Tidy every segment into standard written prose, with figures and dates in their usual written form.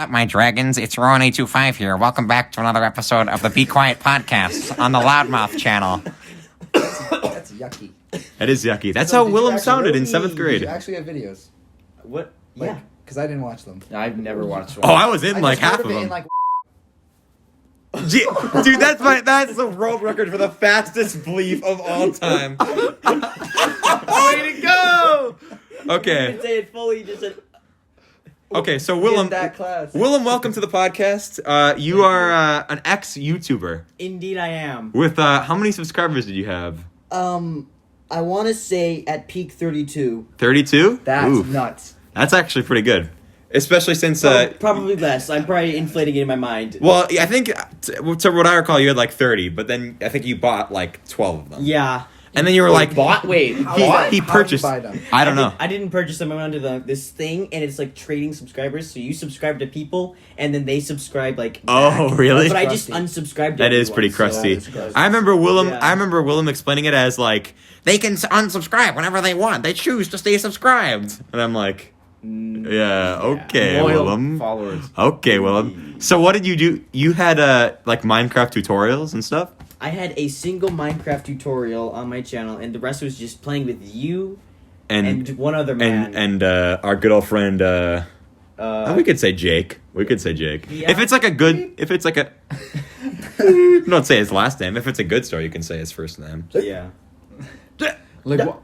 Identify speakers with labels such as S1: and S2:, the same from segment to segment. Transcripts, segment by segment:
S1: Up, my dragons, it's Rowan825 here. Welcome back to another episode of the Be Quiet podcast on the Loudmouth channel.
S2: That's yucky.
S3: That is yucky. That's how Willem sounded in 7th grade.
S2: Did you actually have videos?
S4: What?
S2: Like,
S4: Yeah.
S2: Because I didn't watch them.
S4: I've never watched one.
S3: Oh, I was in like
S2: just heard
S3: half of
S2: it in,
S3: them.
S2: like,
S3: Dude, that's the world record for the fastest bleep of all time. Way to go!
S4: You
S3: Okay.
S4: didn't say it fully, you just said...
S3: Okay, so Willem,
S4: in that class.
S3: Willem, welcome to the podcast. You are an ex-YouTuber.
S4: Indeed I am.
S3: With how many subscribers did you have?
S4: I want to say at peak 32.
S3: 32?
S4: That's
S3: Oof.
S4: nuts.
S3: That's actually pretty good, especially since.
S4: Probably less. I'm probably inflating it in my mind.
S3: Well, I think to what I recall, you had like 30, but then I think you bought like 12 of them.
S4: Yeah.
S3: And then you were like,
S4: Bought? Wait.
S3: he
S2: How'd you
S3: purchased.
S2: buy them?
S3: I don't know.
S4: I didn't purchase them. I went onto this thing, and it's like trading subscribers. So you subscribe to people, and then they subscribe like.
S3: Oh,
S4: back.
S3: really?
S4: But I just
S2: Crusty.
S4: unsubscribed. To
S3: That is
S4: everyone,
S3: pretty
S4: so-
S3: crusty.
S2: that is crusty.
S3: I remember Willem.
S4: Yeah.
S3: I remember Willem explaining it as like they can unsubscribe whenever they want. They choose to stay subscribed, and I'm like, yeah, okay,
S5: Loyal
S3: Willem.
S5: followers.
S3: Okay, Willem. So what did you do? You had like Minecraft tutorials and stuff.
S4: I had a single Minecraft tutorial on my channel, and the rest was just playing with you and one other man.
S3: and our good old friend. We could say Jake. We could say Jake.
S4: Yeah.
S3: If it's like a don't say his last name. If it's a good story, you can say his first name.
S4: Yeah.
S5: Like what?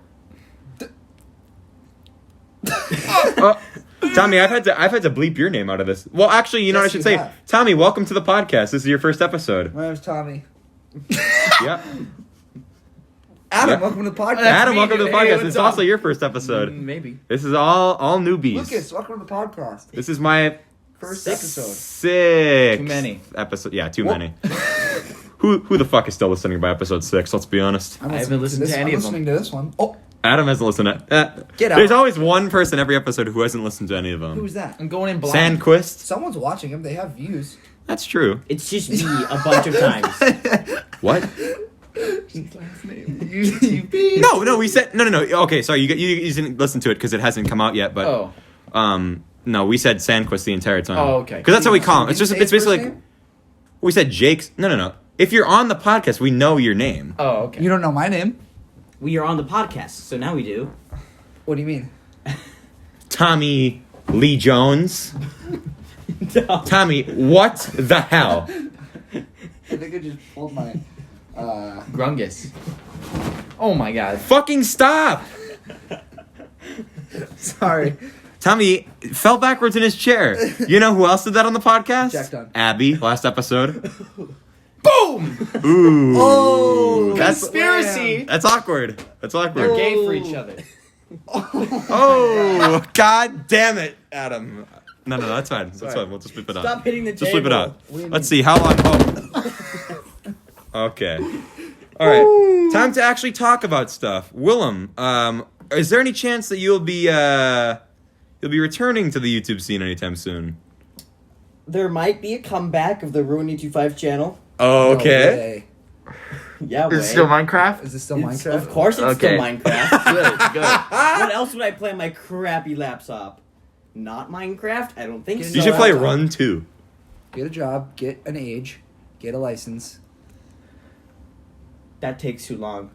S3: Tommy, I've had to bleep your name out of this. Well, actually, you know what I
S2: Yes,
S3: should
S2: you
S3: say.
S2: have.
S3: Tommy, welcome to the podcast. This is your first episode.
S2: My name's Tommy.
S3: Yeah.
S2: Adam,
S3: Yeah.
S2: welcome to the podcast.
S3: Adam,
S5: me,
S3: welcome to
S5: dude.
S3: the
S5: Hey,
S3: podcast.
S5: what's
S3: It's
S5: up?
S3: also your first episode.
S5: Maybe.
S3: This is all newbies.
S2: Lucas, welcome to the podcast.
S3: This is my
S2: First episode.
S3: sixth
S5: Too many.
S3: episode. Yeah, too
S2: Whoop.
S3: many. Who the fuck is still listening by episode 6? Let's be honest.
S2: I'm
S5: I haven't listened
S2: this,
S5: to any
S2: I'm
S5: of them.
S2: listening to this one. Oh,
S3: Adam hasn't listened to.
S2: Get out.
S3: There's always one person every episode who hasn't listened to any of them.
S2: who's that?
S5: I'm going in blind.
S3: Sandquist.
S2: Someone's watching him. They have views.
S3: That's true.
S4: It's just me a bunch of times.
S3: What?
S5: Last name.
S2: you
S3: No. We said no. Okay, sorry. You didn't listen to it because it hasn't come out yet. But
S5: Oh.
S3: no, we said Sandquist the entire time.
S5: Oh, okay.
S3: Because that's how we call him.
S2: You
S3: It's
S2: didn't
S3: just
S2: say
S3: it's
S2: his
S3: basically
S2: first
S3: like
S2: name?
S3: we said Jake's. No. If you're on the podcast, we know your name.
S5: Oh, okay.
S2: You don't know my name?
S4: We are on the podcast, so now we do.
S2: What do you mean?
S3: Tommy Lee Jones.
S4: No.
S3: Tommy, what the hell?
S2: I think I just pulled my.
S5: Grungus. Oh my god.
S3: Fucking stop!
S2: Sorry.
S3: Tommy fell backwards in his chair. You know who else did that on the podcast?
S2: Jack Dunn.
S3: Abby, last episode.
S5: Boom!
S3: Ooh.
S2: Oh,
S3: That's
S5: Conspiracy.
S3: That's awkward. That's
S5: They're
S3: awkward.
S5: gay for each other.
S3: Oh, god damn it, Adam. No, that's fine. That's
S5: Sorry.
S3: fine. We'll just flip it out.
S4: Stop hitting the
S3: Just
S4: table.
S3: flip it out.
S2: What do you
S3: Let's see how long. Oh. Okay. All right. Time to actually talk about stuff. Willem, is there any chance that you'll be returning to the YouTube scene anytime soon?
S4: There might be a comeback of the Rowan825 channel.
S3: Okay.
S4: Yeah,
S5: Is
S4: way.
S5: it still Minecraft?
S2: Is this still
S4: It's-
S2: Minecraft?
S4: Of course it's
S5: Okay.
S4: still Minecraft.
S5: Good.
S4: What else would I play on my crappy laptop? Not Minecraft? I don't think
S2: Get
S4: so.
S3: You should play
S2: laptop.
S3: Run 2.
S2: Get a job, get an age, get a license.
S4: That takes too long.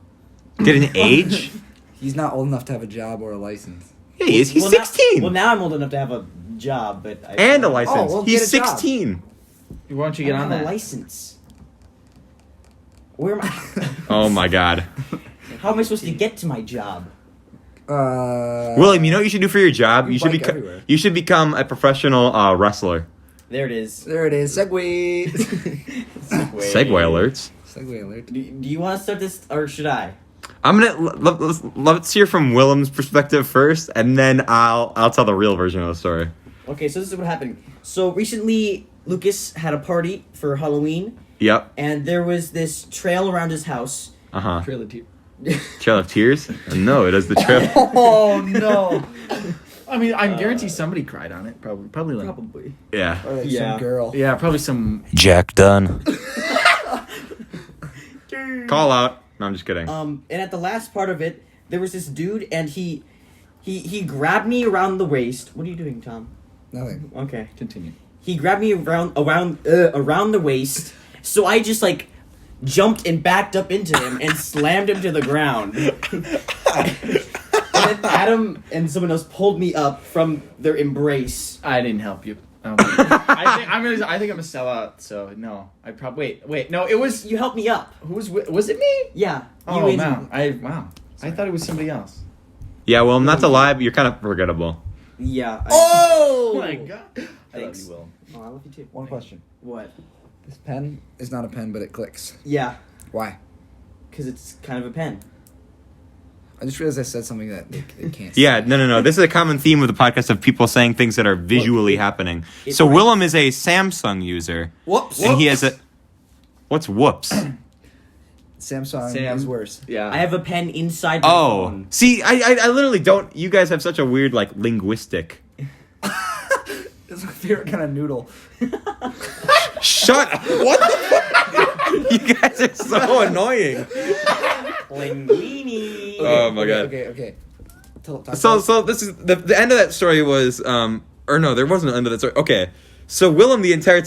S3: Get an age?
S2: He's not old enough to have a job or a license.
S3: Yeah, he is. He's
S4: Well,
S3: 16.
S4: Now I'm old enough to have a job, but I
S3: And a license.
S2: Oh, well,
S3: He's
S2: get a job.
S3: 16.
S5: Why don't you
S4: I
S5: get
S4: don't
S5: on
S4: have a
S5: that?
S4: license. Where am I?
S3: Oh my god.
S4: How am I supposed to get to my job?
S3: William, you know what you should do for your job?
S2: You
S3: You should
S2: bike
S3: become
S2: everywhere.
S3: you should become a professional wrestler.
S4: There it is.
S2: There it is. Segway.
S3: Segway alerts.
S2: Segway alert.
S4: Do you want to start this, or should I?
S3: I'm gonna let's hear from Willem's perspective first, and then I'll tell the real version of the story.
S4: Okay, so this is what happened. So recently, Lucas had a party for Halloween,
S3: Yep.
S4: and there was this trail around his house.
S5: Trail of Tears.
S3: Trail of Tears? No, it is the trail.
S2: Oh no.
S5: I mean, I guarantee somebody cried on it. Probably like.
S4: Probably.
S3: Yeah.
S2: Or like
S4: Yeah.
S2: some girl.
S5: Yeah, probably some.
S1: Jack Dunn.
S3: Call out. No, I'm just kidding.
S4: And at the last part of it, there was this dude, and he grabbed me around the waist. What are you doing, Tom?
S2: Nothing.
S4: Okay.
S5: Continue.
S4: he grabbed me around the waist. So I just like jumped and backed up into him and slammed him to the ground. And then Adam and someone else pulled me up from their embrace.
S5: I didn't help you. I think I'm a sellout. So no, I probably wait. No, it was
S4: You helped me up.
S5: was it me?
S4: Yeah.
S5: Oh
S4: you
S5: wow! I thought it was somebody else.
S3: Yeah, well, not to lie, but you're kind of forgettable.
S4: Yeah.
S5: Oh my god! I love
S4: Thanks.
S5: you, Will.
S4: Oh, I love you too.
S2: One question.
S4: What?
S2: This pen is not a pen, but it clicks.
S4: Yeah,
S2: Why?
S4: because it's kind of a pen.
S2: I just realized I said something that it can't.
S3: Yeah, no. This is a common theme of the podcast of people saying things that are visually happening.
S4: It
S3: So
S4: breaks.
S3: Willem is a Samsung user.
S2: Whoops.
S3: And he has a... What's whoops?
S2: Samsung
S5: Sam.
S2: is worse.
S5: Yeah.
S4: I have a pen inside my
S3: Oh.
S4: phone.
S3: See, I literally don't... You guys have such a weird, like, linguistic...
S2: It's my favorite kind of noodle.
S3: Shut up! What the fuck? You guys are so annoying.
S4: Linguini.
S3: Oh my god.
S2: Okay. Talk
S3: So
S2: about-
S3: this is the end of that story was or no, there wasn't an end of that story. Okay. So Willem the entire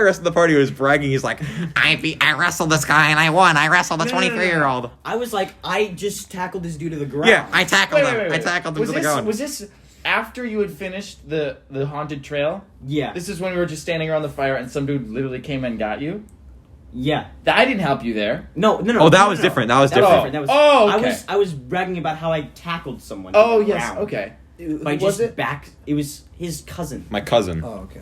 S3: rest of the party was bragging. He's like,
S1: I wrestled this guy and I won. I wrestled a 23-year-old.
S4: I was like, I just tackled this dude to the ground.
S3: yeah,
S1: I tackled him.
S5: Wait.
S1: I tackled him
S5: Was
S1: to the
S5: this
S1: ground.
S5: was this after you had finished the haunted trail?
S4: Yeah.
S5: This is when we were just standing around the fire and some dude literally came and got you.
S4: Yeah.
S5: I didn't help you there.
S4: No.
S3: Oh, that was different. That was different.
S4: That was,
S5: Oh, okay.
S4: I was bragging about how I tackled someone. to
S5: Oh
S4: the
S5: yes.
S4: ground.
S5: Okay.
S2: Who
S4: By
S2: was
S4: just
S2: it?
S4: back. It was his cousin.
S3: My cousin.
S2: Oh, okay.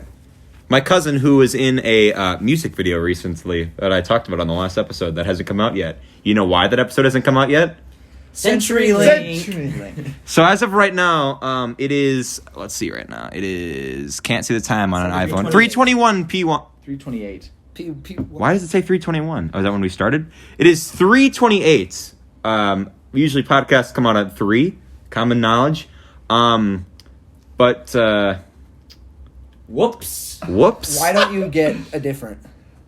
S3: My cousin who was in a music video recently that I talked about on the last episode that hasn't come out yet. You know why that episode hasn't come out yet?
S4: CenturyLink.
S3: So as of right now, it is. Let's see. Right now, it is. Can't see the time on an iPhone. 3:21 p1.
S5: 328.
S3: Why does it say 3:21? Oh, is that when we started? It is 3:28. Usually podcasts come out at 3. Common knowledge. But
S4: Whoops.
S3: whoops.
S2: Why don't you get a different?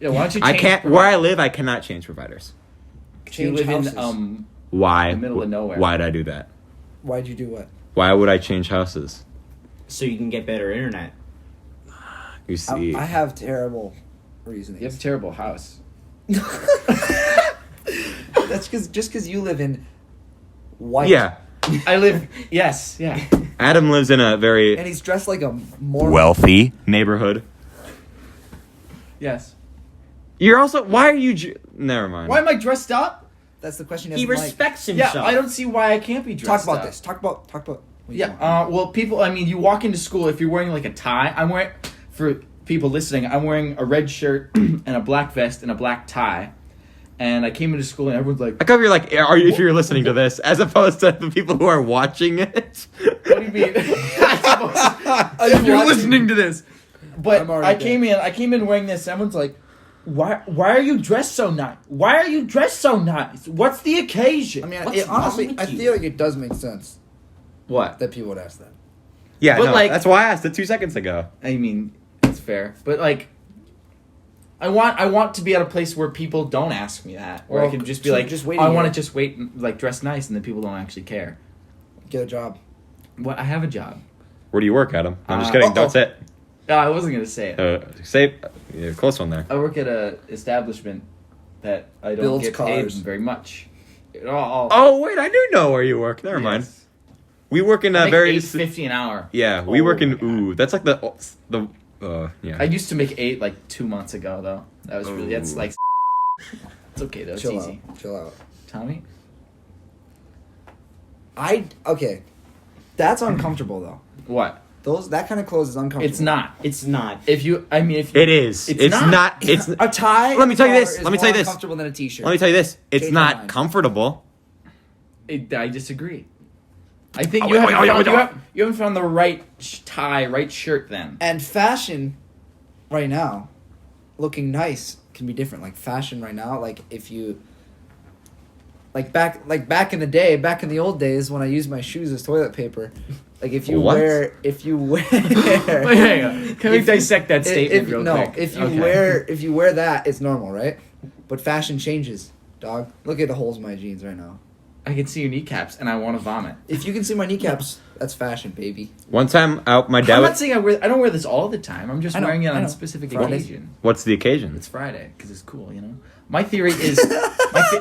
S5: Yeah. Why don't you?
S3: I
S5: change
S3: can't. Where I live, I cannot change providers.
S5: You
S2: Change
S5: live
S2: houses.
S5: in
S3: Why?
S5: The middle of nowhere.
S3: Why'd I do that?
S2: Why'd you do what?
S3: Why would I change houses?
S4: So you can get better internet.
S3: You see.
S2: I have terrible reasoning.
S5: You have a terrible house.
S2: That's just because you live in white.
S3: Yeah.
S5: I live. Yes. Yeah.
S3: Adam lives in a very
S2: And he's dressed like a Mormon.
S3: wealthy neighborhood.
S5: Yes.
S3: You're also. Why are you? Never mind.
S5: Why am I dressed up?
S2: That's the question.
S4: He respects himself.
S5: Yeah. I don't see why I can't be
S2: Talk
S5: dressed
S2: about
S5: up.
S2: this. Talk about. What you
S5: Yeah.
S2: want.
S5: Well, people. I mean, you walk into school if you're wearing like a tie. I'm wearing for people listening. I'm wearing a red shirt and a black vest and a black tie. And I came into school and everyone's like,
S3: I cover you're like, are you, if you're listening to this, as opposed to the people who are watching it.
S5: "What do you mean?" If you're listening to this, but
S2: I'm already
S5: I came in wearing this. Everyone's like, "Why are you dressed so nice? Why are you dressed so nice? What's the occasion?"
S2: I mean,
S4: What's wrong
S2: honestly,
S4: with
S2: I
S4: you?
S2: feel like it does make sense
S5: what?
S2: that people would ask that.
S3: Yeah,
S5: But
S3: no,
S5: like-
S3: that's why I asked it 2 seconds ago.
S5: I mean, it's fair, but like, I want to be at a place where people don't ask me that, where I
S2: Well,
S5: can just be
S2: so
S5: like,
S2: just wait
S5: I
S2: a
S5: want
S2: year.
S5: to just wait, and, like dress nice, and then people don't actually care.
S2: Get a job.
S5: What? I have a job.
S3: Where do you work, Adam? I'm just
S5: Uh,
S3: kidding.
S2: uh-oh.
S3: Don't say it.
S5: No, I wasn't gonna say it.
S3: Say, yeah, close one there.
S5: I work at a establishment that I don't
S2: Builds
S5: get
S2: cars.
S5: paid very much. All,
S3: Oh wait, I do know where you work. Never mind.
S5: yes.
S3: We work in
S5: I
S3: a
S5: make
S3: very
S5: $8.50 an hour.
S3: yeah. We
S5: Oh
S3: work in
S5: my God.
S3: ooh. That's like the yeah.
S5: I used to make 8 like 2 months ago though. That was really that's
S3: Ooh.
S5: like it's okay though. It's
S2: Chill
S5: easy.
S2: out. Chill out.
S5: Tommy,
S2: Okay. That's uncomfortable though.
S5: what?
S2: That kind of clothes is uncomfortable.
S5: It's not.
S4: It's not.
S5: If you
S3: it is.
S5: It's
S3: It's
S5: not.
S3: not. It's.
S2: A tie.
S3: Let me tell you
S2: collar
S3: this.
S2: is
S3: Let me tell
S2: more
S3: you this.
S2: Uncomfortable than a t-shirt.
S3: Let me tell you this. It's
S2: Change my
S3: not
S2: mind.
S3: comfortable.
S5: I disagree. I think
S3: Oh,
S5: you,
S3: wait,
S5: haven't
S3: wait,
S5: found,
S3: wait,
S5: you haven't found the right tie, right shirt then.
S2: And fashion, right now, looking nice can be different. Like fashion right now, like if you. Like back in the day, back in the old days when I used my shoes as toilet paper, like if you
S3: What?
S2: wear
S5: Wait, hang on. Can we
S2: If-
S5: dissect that statement real quick?
S2: if you
S5: Okay.
S2: if you wear that, it's normal, right? But fashion changes, dog. Look at the holes in my jeans right now.
S5: I can see your kneecaps and I want to vomit.
S2: If you can see my kneecaps, That's fashion, baby.
S3: One time out, my dad.
S5: I'm not saying I don't wear this all the time. I'm just
S2: I know,
S5: wearing it
S2: I
S5: on
S2: know.
S5: a specific
S2: Fridays.
S5: occasion.
S3: What's the occasion?
S5: It's Friday because it's cool, you know. My theory is.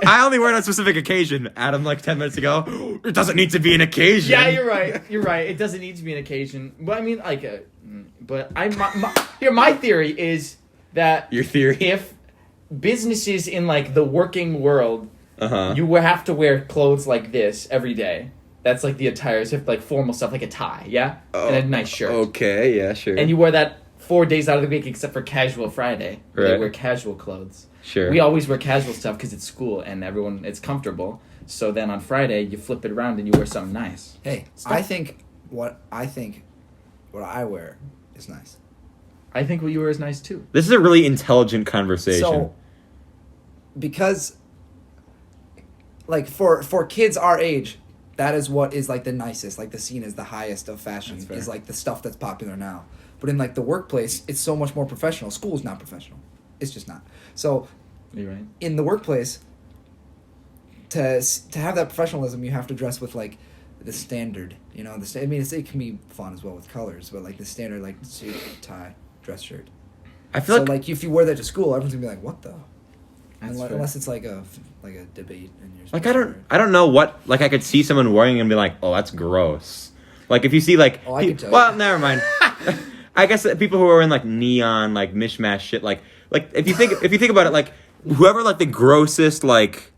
S3: I only wear it on a specific occasion. Adam, like 10 minutes ago, it doesn't need to be an occasion.
S5: Yeah, you're right. You're right. It doesn't need to be an occasion. But I mean, like, my theory is that
S3: Your theory?
S5: if businesses in like the working world,
S3: Uh-huh.
S5: you will have to wear clothes like this every day. That's like the attire, so like formal stuff, like a tie, yeah, and a nice shirt.
S3: Okay, yeah, sure.
S5: And you wear that 4 days out of the week, except for casual Friday. Where
S3: Right.
S5: They wear casual clothes.
S3: Sure.
S5: We always wear casual stuff because it's school and it's comfortable. So then on Friday you flip it around and you wear something nice.
S2: Hey, I think what I wear is nice.
S5: I think what you wear is nice too.
S3: This is a really intelligent conversation.
S2: So, because, like, for kids our age, that is what is, like, the nicest. Like, the scene is the highest of fashion.
S5: That's fair.
S2: Is, like, the stuff that's popular now. But in, like, the workplace, it's so much more professional. School's not professional. It's just not. So,
S5: You're right.
S2: in the workplace, to have that professionalism, you have to dress with, like, the standard. You know, it can be fun as well with colors, but, like, the standard, like, suit, tie, dress shirt.
S3: I feel
S2: So, like, if you wear that to school, everyone's gonna be like, "What the?"
S5: That's fair.
S2: Unless it's like a debate and you're
S3: like
S2: supposed to
S3: I don't know what like I could see someone wearing and be like, oh, that's gross. Like if you see like
S2: Oh, I can tell
S3: well,
S2: you.
S3: never mind. I guess that people who are wearing like neon like mishmash shit like if you think about it like whoever like the grossest like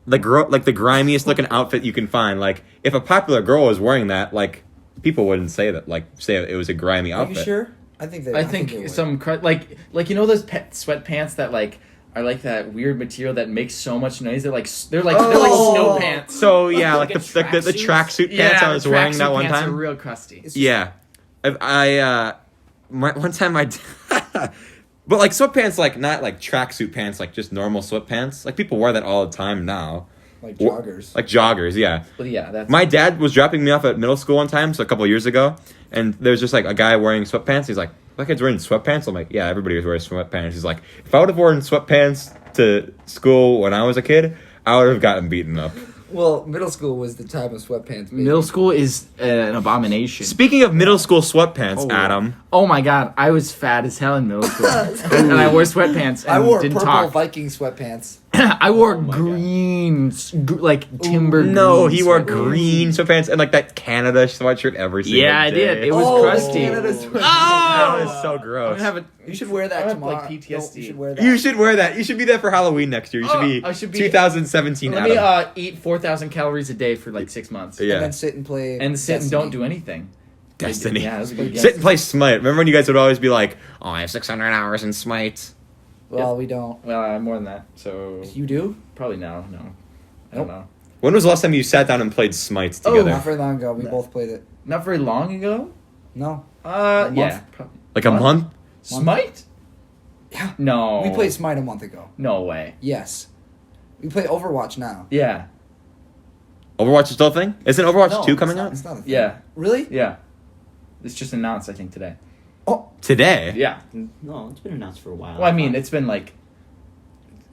S3: the grimiest looking outfit you can find, like if a popular girl was wearing that, like people wouldn't say that, like say it was a grimy
S2: Are
S3: outfit.
S2: you sure? I think they.
S5: I
S2: they
S5: think
S2: would.
S5: some like you know those sweatpants that like are like that weird material that makes so much noise. They're like they're like snow pants.
S3: So yeah, like
S4: Like
S3: the
S4: a
S3: tracksuit
S5: Yeah,
S3: pants I was
S5: the
S3: wearing
S5: tracksuit
S3: that one
S5: pants
S3: time.
S5: Are real crusty.
S2: It's just-
S3: Yeah, one time but like sweatpants, like not like tracksuit pants, like just normal sweatpants. Like people wear that all the time now,
S2: like joggers.
S3: like joggers. Yeah,
S5: But yeah, that's
S3: my dad was dropping me off at middle school one time, so a couple of years ago, and there's just like a guy wearing sweatpants. He's like, "That kid's wearing sweatpants." I'm like, "Yeah, everybody was wearing sweatpants." He's like, "If I would have worn sweatpants to school when I was a kid, I would have gotten beaten up."
S2: Well, middle school was the time of sweatpants. Baby.
S5: middle school is an abomination.
S3: Speaking of middle school sweatpants,
S5: Oh.
S3: Adam.
S5: Oh my god, I was fat as hell in middle school, and I wore sweatpants. And
S2: I wore
S5: didn't
S2: purple
S5: talk.
S2: Viking sweatpants.
S5: I wore
S4: my God.
S5: green, like timber.
S3: No,
S5: green
S3: he wore
S5: sweatpants.
S3: green sweatpants and like that Canada sweatshirt every single
S5: Yeah, I
S3: day.
S5: did. It was
S2: Oh,
S5: crusty.
S2: Canada sweatpants.
S3: That was so
S5: I'm
S3: gross.
S5: gonna have a.
S2: You should wear that
S5: I have,
S2: tomorrow.
S5: like, PTSD.
S2: No, you should wear that.
S3: You should wear that. You should be there for Halloween next year. You should
S5: Oh,
S3: be
S5: I should be-
S3: 2017
S5: Let me
S3: Adam.
S5: eat 4,000 calories a day for like 6 months.
S3: Yeah.
S2: And then sit and play.
S5: And sit and
S2: Destiny.
S5: don't do anything.
S3: Destiny.
S5: Yeah, that was a good
S3: Sit and play Smite. Remember when you guys would always be like, "Oh, I have 600 hours in Smite."
S2: Well, we don't.
S5: Well, more than that. So
S2: You do?
S5: probably no. I don't
S2: Nope.
S5: know.
S3: When was the last time you sat down and played Smite
S5: Oh,
S3: together?
S2: Not very long ago. We both played it.
S5: Not very long ago.
S2: No.
S5: Yeah.
S2: month?
S5: Probably.
S3: Like a
S5: What?
S3: month?
S5: Smite?
S2: Yeah.
S5: No.
S2: We played Smite a month ago.
S5: No way.
S2: Yes. We play Overwatch now.
S5: Yeah.
S3: Overwatch is still a thing? Isn't Overwatch
S2: No,
S3: 2
S2: it's
S3: coming
S2: not-
S3: out?
S2: It's not a thing.
S5: Yeah.
S2: Really?
S5: Yeah. It's just announced, I think, today.
S2: Oh,
S3: Today?
S5: Yeah.
S4: No, it's been announced for a while.
S5: Well, I mean, it's been like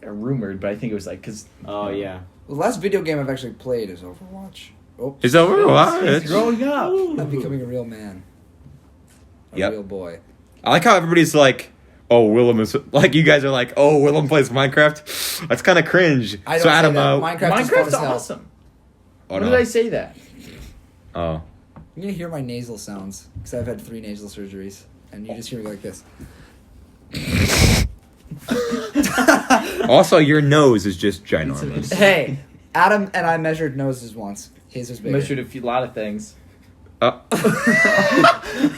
S5: rumored, but I think it was like because.
S4: Oh yeah.
S2: the last video game I've actually played is Overwatch. Oh,
S3: Is Overwatch?
S5: It's growing up.
S2: I'm becoming a real man. A
S3: Yep.
S2: real boy.
S3: I like how everybody's like, "Oh, Willem is..." Like, you guys are like, "Oh, Willem plays Minecraft?" That's kind of cringe.
S2: I don't
S3: So
S2: say
S3: Adam,
S2: that. Minecraft is fun
S5: Minecraft's
S2: as hell.
S5: awesome.
S3: oh,
S5: When
S3: no.
S5: did I say that?
S3: Oh.
S2: You're gonna hear my nasal sounds because I've had 3 nasal surgeries, and you just hear me like this.
S3: Also, your nose is just ginormous.
S2: Hey, Adam and I measured noses once. His was bigger.
S5: Measured a lot of things.
S3: Uh,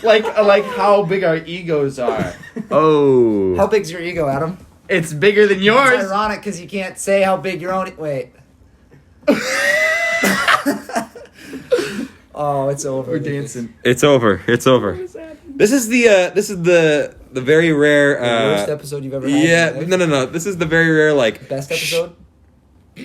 S5: like how big our egos are.
S3: oh.
S2: How big's your ego, Adam?
S5: It's bigger than
S2: It's
S5: yours.
S2: ironic because you can't say how big your own. Wait. Oh, it's over.
S5: We're
S2: Lucas.
S5: dancing.
S3: It's over. It's over. This is the very rare.
S2: The worst episode you've ever had. in
S3: Yeah,
S2: your life?
S3: no. This is the very rare, like.
S2: Best episode.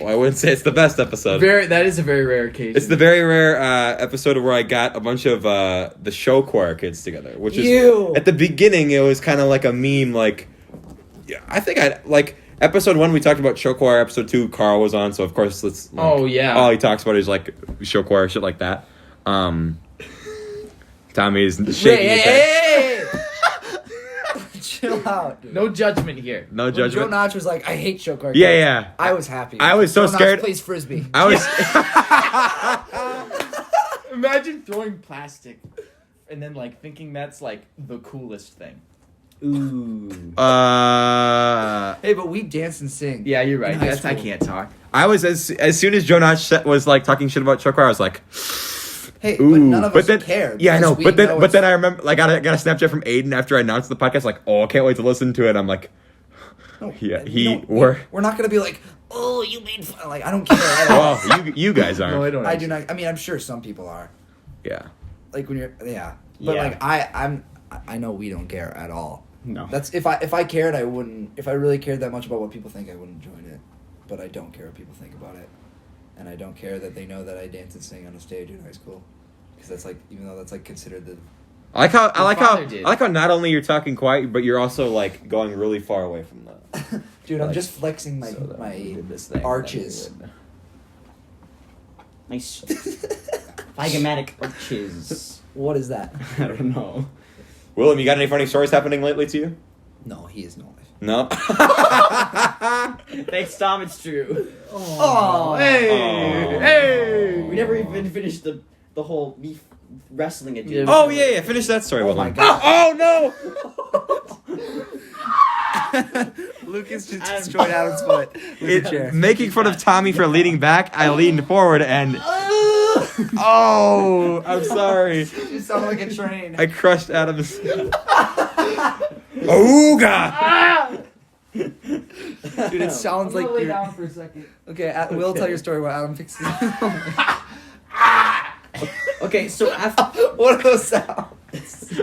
S3: Well, I wouldn't say it's the best episode.
S5: That is a very rare occasion.
S3: It's the very rare episode where I got a bunch of the show choir kids together, which is
S2: Ew.
S3: at the beginning it was kind of like a meme. Like, yeah, I think I like episode 1 we talked about show choir. Episode 2 Carl was on, so of course let's. Like,
S5: Oh, yeah.
S3: All he talks about is like show choir shit like that. Tommy is shaking his head.
S2: Chill out, dude.
S5: No judgment here.
S3: No
S2: When Joe
S3: judgment.
S2: Notch was like, I hate choke arcades.
S3: Yeah.
S2: I was happy.
S3: I was so
S2: Joe
S3: scared.
S2: Notch plays Frisbee.
S3: I was.
S5: Imagine throwing plastic and then like thinking that's like the coolest thing.
S4: Ooh.
S2: Hey, but we dance and sing.
S5: Yeah, you're right.
S2: In high
S5: That's I
S2: school.
S5: can't talk.
S3: I was as soon as Joe Notch was like talking shit about choker, I was like,
S2: Hey,
S3: ooh.
S2: but none of us
S3: then,
S2: care.
S3: Yeah, I know.
S2: because we
S3: But then
S2: it's-
S3: I remember like I got a Snapchat from Aiden after I announced the podcast. Like, oh, I can't wait to listen to it. I'm like,
S2: No,
S3: yeah,
S2: we're not gonna be like, oh, you made fun. Like, I don't care at all.
S3: well, you guys aren't.
S5: No, I don't.
S2: I do not. I mean, I'm sure some people are.
S3: Yeah.
S2: Like when you're, yeah. But
S4: Yeah.
S2: like I know we don't care at all.
S4: No.
S2: That's if I cared, I wouldn't. If I really cared that much about what people think, I wouldn't join it. But I don't care what people think about it, and I don't care that they know that I dance and sing on a stage in high school, because that's like, even though that's like considered the.
S3: I like how
S5: father did.
S3: I like how not only you're talking quiet, but you're also like going really far away from that.
S2: Dude, I'm
S3: Like,
S2: just flexing my
S3: so that we
S2: my
S3: did this thing,
S2: arches.
S3: then we would-
S4: Nice. Phygomatic arches.
S2: What is that?
S4: I don't know.
S3: Willem, you got any funny stories happening lately to you?
S2: No, he is no life.
S3: No.
S4: Thanks, Tom. It's true.
S2: Oh,
S5: Hey!
S4: We never even finished the whole me wrestling a dude.
S5: Yeah.
S3: Oh yeah. Finish that story, Willem.
S2: my God.
S3: Oh no.
S2: Lucas just destroyed Adam's foot with a chair.
S3: Making fun of Tommy for leaning back, I leaned forward and. Oh, I'm sorry.
S2: You sound like a train.
S3: I crushed Adam's. Ooga!
S2: Dude, it sounds like
S5: lay
S2: you're...
S5: down for a second.
S2: Okay, Will, tell your story while Adam fixes it.
S4: Okay, so after
S2: What are those sounds?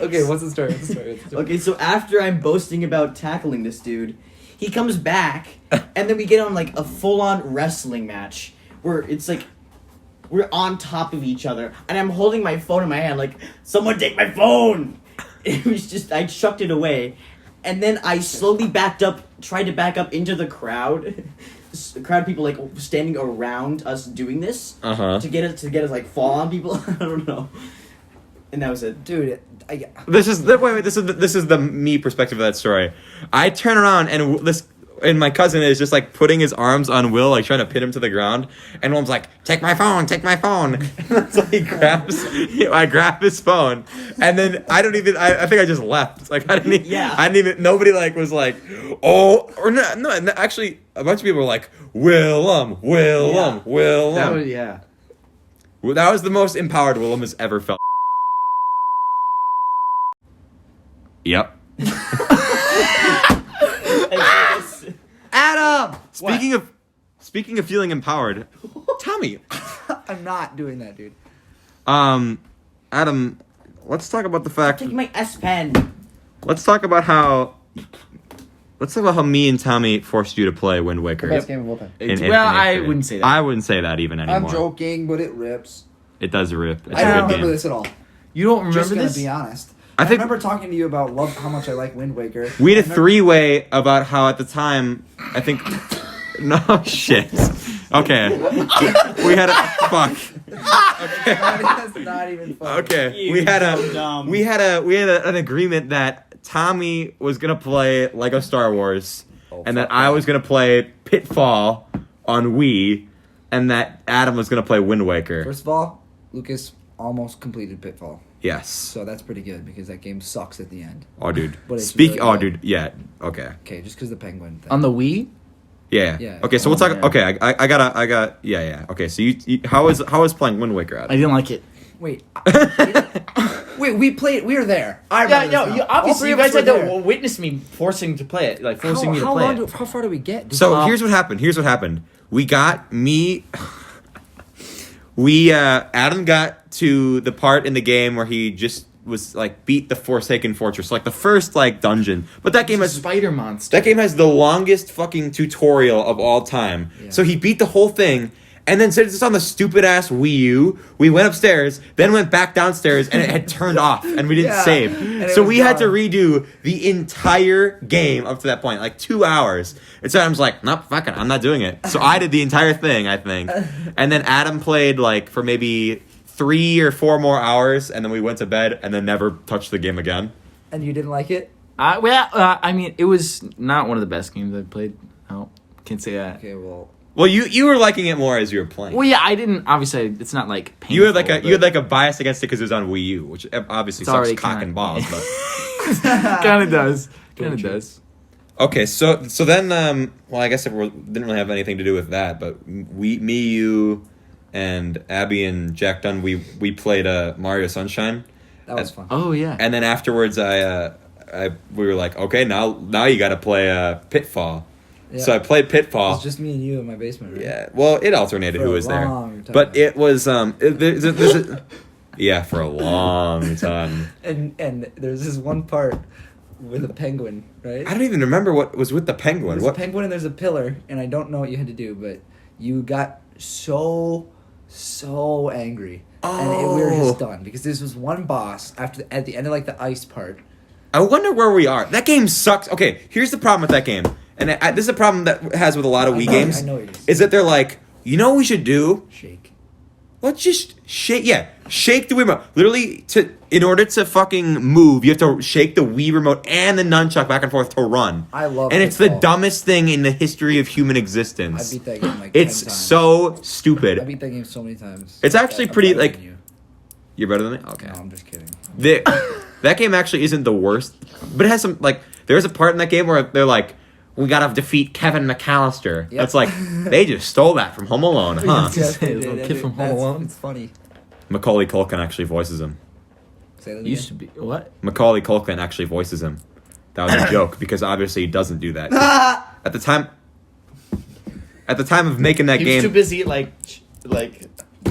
S2: Okay, what's the story?
S4: okay, so after I'm boasting about tackling this dude, he comes back, and then we get on like a full-on wrestling match where it's like we're on top of each other, and I'm holding my phone in my hand like, someone take my phone. It was just, I chucked it away, and then I slowly tried to back up into the crowd. The crowd of people like standing around us doing this to get us like fall on people. I don't know, and that was it.
S2: Dude,
S3: This is the me perspective of that story. I turn around and my cousin is just like putting his arms on Will, like trying to pin him to the ground. And Will's like, "Take my phone, take my phone." So I grab his phone, and then I think I just left. Like nobody like was like, oh, or no. Actually, a bunch of people were like, Willem.
S5: That was, yeah.
S3: That was the most empowered Willem has ever felt. Yep.
S2: Adam!
S3: Speaking of feeling empowered, Tommy.
S2: I'm not doing that, dude.
S3: Adam, let's talk about the fact.
S4: Take my S Pen.
S3: Let's talk about how me and Tommy forced you to play Wind Waker.
S2: game of all time.
S5: I wouldn't say that.
S3: I wouldn't say that even anymore.
S2: I'm joking, but it rips.
S3: It does rip. It's
S2: I
S3: a
S2: don't
S3: good
S2: remember
S3: game.
S2: this at all.
S5: You don't remember
S2: Just gonna
S5: this?
S2: be honest.
S3: I
S2: I
S3: think
S2: remember talking to you about how much I like Wind Waker.
S3: we had a three-way about how at the time I think. No shit. Okay. We had a fuck.
S2: That's not even fun.
S3: Okay,
S4: You
S3: we had
S4: dumb.
S3: an agreement that Tommy was gonna play Lego Star Wars, and that I was gonna play Pitfall on Wii, and that Adam was gonna play Wind Waker.
S2: First of all, Lucas almost completed Pitfall.
S3: Yes.
S2: So that's pretty good because that game sucks at the end.
S3: Oh, dude.
S2: But it's really good.
S3: Yeah. Okay.
S2: Okay, just because the penguin thing.
S5: On the Wii?
S3: Yeah.
S2: Yeah.
S3: Okay, so we'll
S5: Oh,
S3: talk.
S5: man.
S3: Okay, I got. Yeah. Okay, so you how was playing Wind Waker
S5: I
S3: out?
S5: didn't like it.
S2: Wait. Wait, we were there. I
S5: Yeah,
S2: remember this now. All
S5: obviously
S2: three
S5: you
S2: of us
S5: guys had
S2: were
S5: to
S2: there.
S5: witness me forcing to play it, like forcing me to
S2: how
S5: play
S2: long
S5: it.
S2: how far do we get?
S3: So here's what happened. We got me. Adam got to the part in the game where he just was like beat the Forsaken Fortress, like the first like dungeon. But that game
S5: It's a
S3: has
S5: spider monster.
S3: the longest fucking tutorial of all time.
S2: Yeah.
S3: So he beat the whole thing, And then since it's on the stupid ass Wii U, we went upstairs, then went back downstairs, and it had turned off, and we didn't
S2: Yeah,
S3: save.
S2: and it
S3: So
S2: was
S3: we had to
S2: gone.
S3: redo the entire game up to that point, like 2 hours. And so I was like, nope, fuck it, I'm not doing it. So I did the entire thing, I think. And then Adam played like for maybe 3 or 4 more hours, and then we went to bed, and then never touched the game again.
S2: And you didn't like it?
S5: I mean, it was not one of the best games I've played. No, can't say that.
S2: Okay, well,
S3: Well, you were liking it more as you were playing.
S5: Well, yeah, I didn't. Obviously, it's not like painful.
S3: You had like a bias against it because it was on Wii U, which obviously
S5: It's
S3: sucks
S5: already
S3: cock
S5: kinda-
S3: and balls. But
S5: kind of does. Kind of
S2: Don't you?
S5: does.
S3: okay, so then well, I guess it didn't really have anything to do with that. But you, and Abby and Jack Dunn, we played Mario Sunshine,
S2: that was fun.
S5: Oh yeah.
S3: and then afterwards we were like, okay, now you got to play Pitfall.
S2: Yeah.
S3: So I played
S2: It
S3: Pitfall.
S2: was just me and you in my basement, right?
S3: Yeah, well, it alternated
S2: For
S3: who
S2: a
S3: was there,
S2: long time.
S3: but it was yeah, for a long time.
S2: And there's this one part with a penguin, right?
S3: I don't even remember what was with the penguin.
S2: There's
S3: What?
S2: a penguin and there's a pillar, and I don't know what you had to do, but you got so angry, and we were just done because this was one boss at the end of like the ice part.
S3: I wonder where we are. That game sucks. Okay, here's the problem with that game, and this is a problem that it has with a lot of
S2: I
S3: Wii
S2: know-
S3: games.
S2: I know it is.
S3: Is that they're like, you know what we should do?
S2: Shake.
S3: Let's just shake. Yeah, shake the Wii remote. Literally, in order to fucking move, you have to shake the Wii remote and the nunchuck back and forth to run.
S2: I love
S3: and it's the
S2: Pitfall.
S3: dumbest thing in the history of human
S2: I
S3: existence.
S2: beat that game like
S3: It's
S2: 10 times.
S3: so
S2: I
S3: stupid.
S2: beat that game so many times.
S3: It's actually
S2: I'm
S3: pretty,
S2: better
S3: like-
S2: than you.
S3: You're better than me. Okay.
S2: No, I'm just kidding.
S3: That game actually isn't the worst, but it has some like. There's a part in that game where they're like, "We gotta defeat Kevin McAllister."
S2: Yep.
S3: That's like they just stole that from Home Alone, huh?
S2: Yes,
S5: Say,
S2: they
S5: little
S2: did,
S5: kid from Home
S2: that's-
S5: Alone.
S2: It's funny.
S3: Macaulay Culkin actually voices him.
S2: Say that
S5: Used
S2: again.
S5: to be what?
S3: Macaulay Culkin actually voices him. That was a joke because obviously he doesn't do that. At the time of making that
S5: He was
S3: game,
S5: too busy like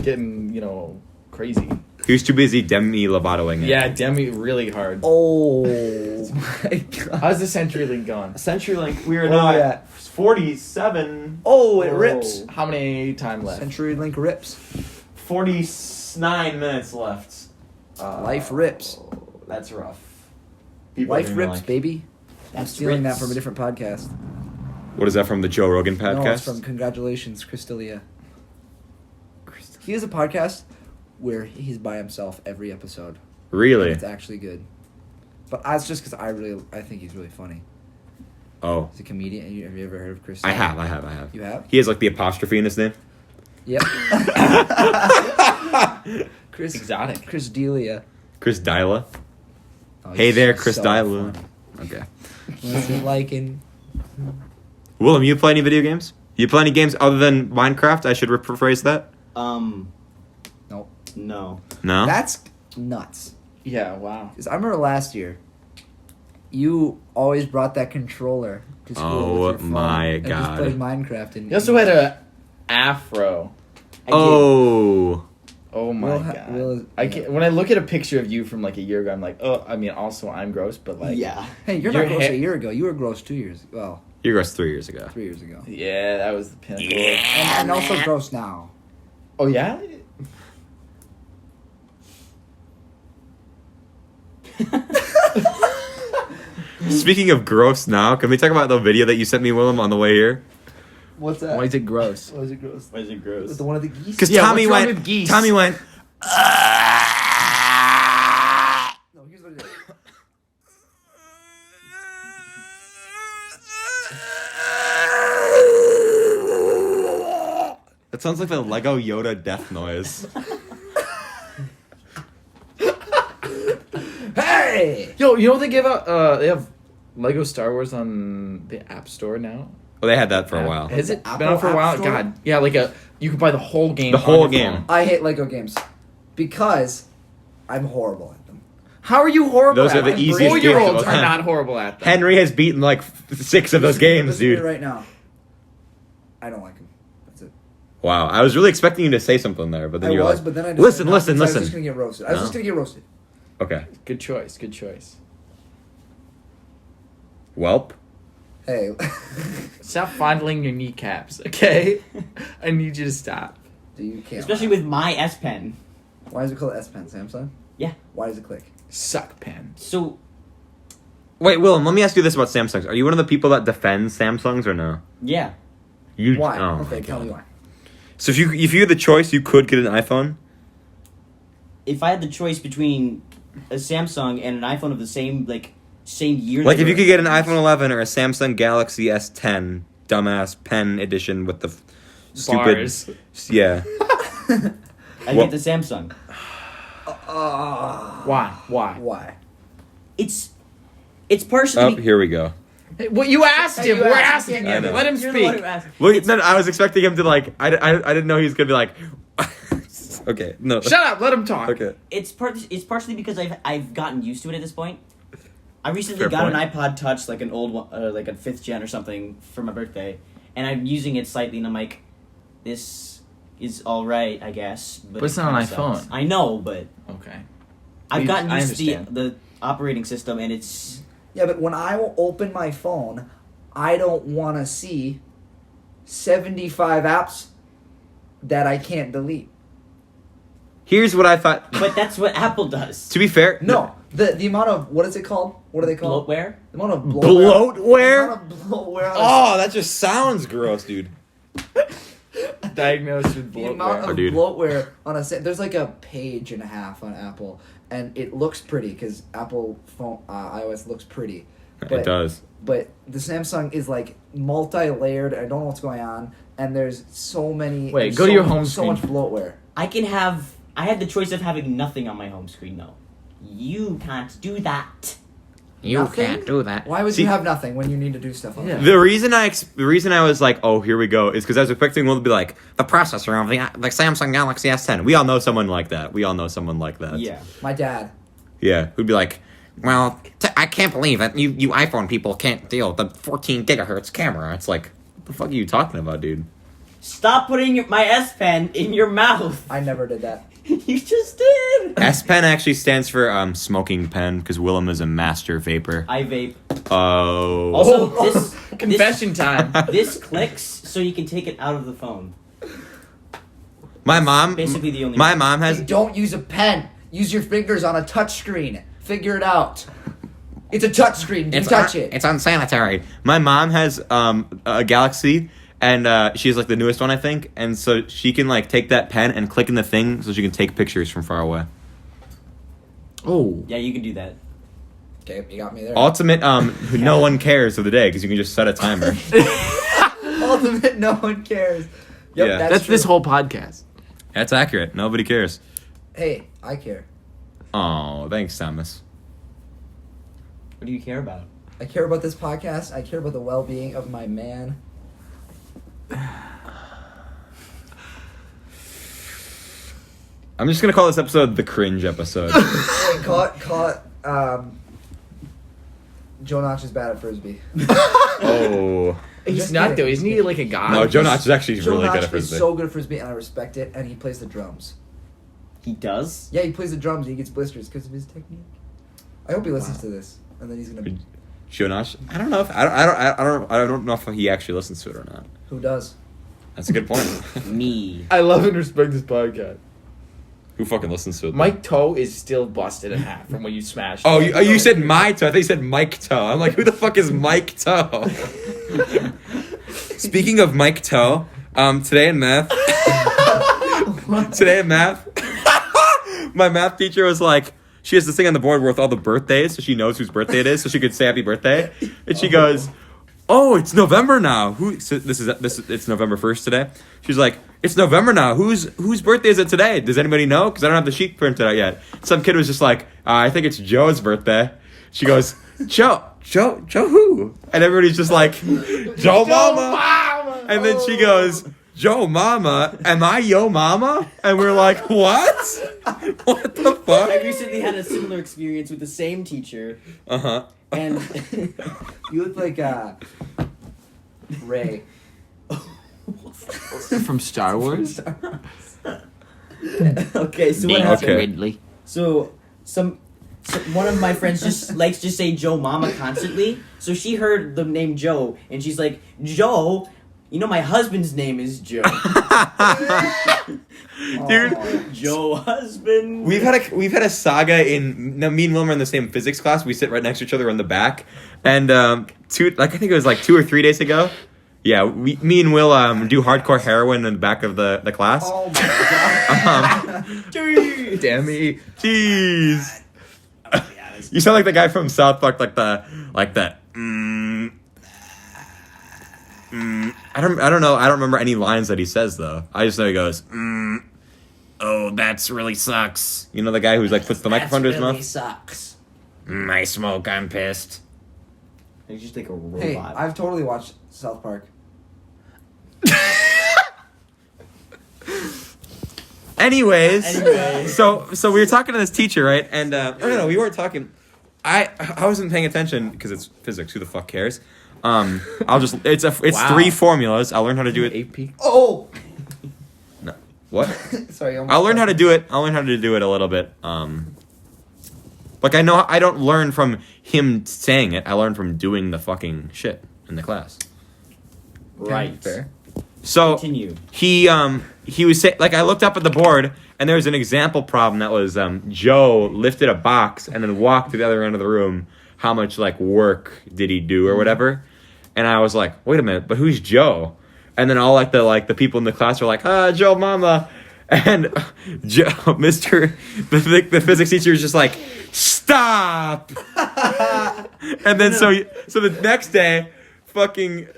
S5: getting crazy.
S3: he was too busy Demi Lovatoing it.
S5: Yeah, Demi really hard.
S2: Oh my god.
S5: How's the CenturyLink going?
S3: CenturyLink, we are
S2: Where
S3: now
S2: we
S3: at 47.
S2: Oh, it rips.
S5: How many time left?
S2: CenturyLink rips.
S3: 49 minutes left.
S2: Life rips.
S3: That's rough.
S2: Life rips, baby. I'm stealing that from a different podcast.
S3: What is that from the Joe Rogan podcast?
S2: No, it's from Congratulations, Crystalia. He has a podcast where he's by himself every episode.
S3: Really?
S2: It's actually good. But that's just because I think he's really funny.
S3: Oh,
S2: He's a comedian. Have you ever heard of Chris?
S3: I have.
S2: You have?
S3: He has like the apostrophe in his name.
S2: Yep. Chris
S5: Exotic.
S2: Chris Delia.
S3: Chris Dyla.
S2: Oh,
S3: Hey
S2: he's
S3: there, Chris
S2: so
S3: Dyla.
S2: funny.
S3: Okay.
S2: What's it like in?
S3: Willem, you play any video games? You play any games other than Minecraft? I should rephrase that.
S2: Nope.
S4: No.
S3: No.
S2: That's nuts.
S5: Yeah, wow.
S2: Because I remember last year, you always brought that controller to school
S3: Oh
S2: with your phone
S3: my
S2: and
S3: God.
S2: just played Minecraft. And
S5: He also had a afro.
S3: Oh.
S5: Oh my
S2: Will
S5: god!
S2: Will-
S5: I
S2: yeah.
S5: can't, when I look at a picture of you from like a year ago, I'm like, oh, I mean, also I'm gross, but like,
S4: Yeah.
S2: Hey, you're
S5: Your
S2: not gross
S5: hair-
S2: a year ago. You were gross 2 years. Well,
S3: You were 3 years ago.
S2: 3 years ago.
S5: yeah, that was the pinnacle.
S2: And also gross now.
S5: Oh yeah.
S3: Speaking of gross now, can we talk about the video that you sent me, Willem, on the way here?
S2: What's that?
S5: Why is it gross?
S2: Why is it gross?
S4: Why is it gross?
S2: With the one of the geese?
S3: Because
S5: Yeah,
S3: Tommy
S5: what's wrong
S3: went.
S5: with geese?
S3: Tommy went.
S2: No, here's what it is.
S3: That sounds like the Lego Yoda death noise.
S2: Hey!
S5: Yo, you know what they give out? They have Lego Star Wars on the App Store now.
S3: Well, they had that for a while.
S5: Has it
S2: Apple
S5: been out for a
S2: App
S5: while?
S2: Store?
S5: God, yeah, like you could buy the whole game.
S3: The
S5: on
S3: whole
S5: your
S3: game.
S5: phone.
S2: I hate Lego games because I'm horrible at them.
S5: How are you horrible?
S3: Those
S5: at
S3: are the
S5: them?
S3: easiest games of
S5: 4-year-olds
S3: all
S5: are
S3: time.
S5: not horrible at them.
S3: Henry has beaten like 6 of those games,
S2: Listen to me
S3: dude.
S2: right now. I don't like them. That's it.
S3: Wow, I was really expecting you to say something there, but then
S2: I
S3: you're
S2: was,
S3: like,
S2: but then I just
S3: listen.
S2: I was just gonna get roasted. I was
S3: No.
S2: just gonna get roasted.
S3: Okay.
S5: Good choice. Good choice.
S3: Welp.
S2: Hey,
S5: Stop fondling your kneecaps, okay? I need you to stop.
S2: You can't.
S4: Especially
S2: laugh.
S4: with my S Pen.
S2: Why is it called S Pen? Samsung?
S4: Yeah.
S2: Why does it click?
S5: Suck pen.
S4: So
S3: Wait, Willem, let me ask you this about Samsungs. Are you one of the people that defends Samsungs or no?
S4: yeah.
S3: You,
S2: Why?
S3: Oh,
S2: Okay,
S3: my
S2: tell
S3: God.
S2: me why.
S3: So if you had the choice, you could get an iPhone?
S4: If I had the choice between a Samsung and an iPhone of the same year,
S3: Like
S4: they
S3: if you
S4: were-
S3: could get an iPhone 11 or a Samsung Galaxy S10 dumbass pen edition with the stupid
S5: Bars.
S3: Yeah.
S4: I'd
S3: Well-
S4: get the Samsung.
S5: Why?
S2: Why?
S4: It's partially.
S3: Oh, here we go.
S5: Hey, well, you asked him.
S2: You
S5: We're
S2: asked
S5: asking
S3: him. I
S5: him.
S3: know.
S5: Let him
S4: You're the one who
S5: speak.
S4: asked.
S3: Well, no, I was expecting him to like I didn't know he was going to be like okay, no.
S5: Shut up. Let him talk.
S3: Okay.
S4: It's partially because I've gotten used to it at this point. I recently
S3: Fair
S4: got
S3: point.
S4: an iPod Touch, like an old one, like a 5th gen or something, for my birthday, and I'm using it slightly, and I'm like, this is all right, I guess.
S5: But it's not
S4: kinda
S5: an
S4: sucks.
S5: iPhone.
S4: I know, but
S5: Okay.
S4: I've gotten
S5: I
S4: used to
S5: understand.
S4: the operating system, and it's
S2: Yeah, but when I will open my phone, I don't want to see 75 apps that I can't delete.
S3: Here's what I thought.
S4: but that's what Apple does.
S3: To be fair,
S2: No, the amount of what is it called? What are they called?
S4: Bloatware.
S2: The amount of
S3: Bloatware?
S2: The amount of bloatware. On
S3: Oh, that just sounds gross, dude.
S5: Diagnosed with
S2: the amount
S3: Oh,
S2: of
S3: dude.
S2: bloatware on there's like a page and a half on Apple, and it looks pretty because Apple phone iOS looks pretty.
S3: It does.
S2: But the Samsung is like multi-layered. I don't know what's going on, and there's so many.
S5: Wait,
S2: there's
S5: go to
S2: so-
S5: your home
S2: So
S5: screen.
S2: much bloatware.
S4: I had the choice of having nothing on my home screen, though. You can't do that.
S1: You
S2: Nothing?
S1: can't do that.
S2: Why would
S3: See-
S2: you have nothing when you need to do stuff on
S5: Yeah.
S2: it?
S3: The reason I was like, oh, here we go, is because I was expecting Will to be like,
S1: The processor of the Samsung Galaxy S10.
S3: we all know someone like that.
S4: Yeah.
S2: My dad.
S3: Yeah, who'd be like,
S1: Well, I can't believe that you iPhone people can't deal with the 14 gigahertz camera. It's like,
S3: what the fuck are you talking about, dude?
S4: Stop putting my S Pen in your mouth.
S2: I never did that.
S4: You just did.
S3: S Pen actually stands for smoking pen because Willem is a master vapor.
S4: I vape.
S3: Oh.
S4: Also, this
S5: Confession time.
S4: This clicks so you can take it out of the phone.
S3: My mom.
S4: Basically the only.
S3: My mom has.
S2: Hey, don't use a pen. Use your fingers on a touch screen. Figure it out. It's a touch screen. You touch it.
S1: It's unsanitary.
S3: My mom has a Galaxy, and she's like the newest one, I think, and so she can like take that pen and click in the thing so she can take pictures from far away.
S5: Oh.
S4: Yeah, you can do that.
S2: Okay, you got me there.
S3: Ultimate, no one cares of the day because you can just set a timer.
S2: Ultimate, no one cares. Yep,
S3: Yeah.
S5: That's
S2: true.
S5: this whole podcast.
S3: That's accurate. Nobody cares.
S2: Hey, I care.
S3: Oh, thanks, Thomas.
S4: What do you care about?
S2: I care about this podcast. I care about the well-being of my man.
S3: I'm just gonna call this episode the cringe episode.
S2: Hey, call it. Joe Notch is bad at frisbee.
S3: Oh.
S5: He's
S2: Just
S5: not
S2: kidding.
S5: though. Isn't he like a god?
S3: No, Joe Notch is actually
S2: Joe
S3: really
S2: Notch
S3: good at
S2: is
S3: frisbee.
S2: so good at frisbee, and I respect it. And he plays the drums.
S4: He does.
S2: Yeah, he plays the drums. And he gets blisters because of his technique. I hope he listens to this, and then he's gonna.
S3: Joe Notch? I don't know if I don't know if he actually listens to it or not.
S2: Who does?
S3: That's a good point.
S4: Me.
S5: I love and respect this podcast.
S3: Who fucking listens to it?
S5: Mike Toe is still busted in half from when you smashed.
S3: Oh,
S5: him.
S3: you said my toe. I thought you said Mike Toe. I'm like, who the fuck is Mike Toe? Speaking of Mike Toe, today in math, my math teacher was like, she has this thing on the board with all the birthdays, so she knows whose birthday it is, so she could say happy birthday. And she goes, "Oh, it's November now. It's November 1st today." She's like, "It's November now. Whose birthday is it today? Does anybody know? Because I don't have the sheet printed out yet." Some kid was just like, "I think it's Joe's birthday." She goes, Joe who?" And everybody's just like, Joe Mama. And then she goes, "Joe Mama, am I yo mama?" And we're like, what? What the
S4: I
S3: fuck?
S4: recently had a similar experience with the same teacher,
S3: Uh-huh.
S4: and
S2: You look like Ray.
S5: From Star Wars.
S4: okay, so what
S3: Okay.
S4: happened?
S1: Ridley.
S4: So one of my friends just likes to say Joe Mama constantly. So she heard the name Joe, and she's like, Joe, You know, my husband's name is Joe.
S3: Dude,
S4: Joe husband.
S3: we've had a saga in. Now, me and Willem are in the same physics class. We sit right next to each other in the back, and I think it was like 2 or 3 days ago. Yeah, me and Will do hardcore heroin in the back of the class.
S2: Oh my god.
S5: Damn me.
S3: Jeez. You sound like the guy from South Park, like that. I don't know. I don't remember any lines that he says though. I just know he goes, "Oh, that's really sucks." You know the guy who's like puts the microphone to his mouth.
S2: Sucks.
S1: I smoke, I'm pissed.
S4: He's just like a robot.
S2: Hey, I've totally watched South Park.
S3: Anyways, so we were talking to this teacher, right? And no, we weren't talking. I wasn't paying attention because it's physics. Who the fuck cares? It's
S5: Wow.
S3: 3 formulas. I'll learn how to do it.
S5: AP.
S2: Oh.
S3: No, what?
S2: Sorry.
S3: I'll learn how to do it. I'll learn how to do it a little bit. Like I know I don't learn from him saying it. I learn from doing the fucking shit in the class.
S4: Right.
S5: Fair.
S3: So
S4: Continue.
S3: he was saying, like, I looked up at the board and there was an example problem that was Joe lifted a box and then walked to the other end of the room. How much like work did he do or whatever? And I was like, wait a minute, but who's Joe? And then all the people in the class were like, Joe Mama. And Joe, the physics teacher is just like, stop. And then so the next day,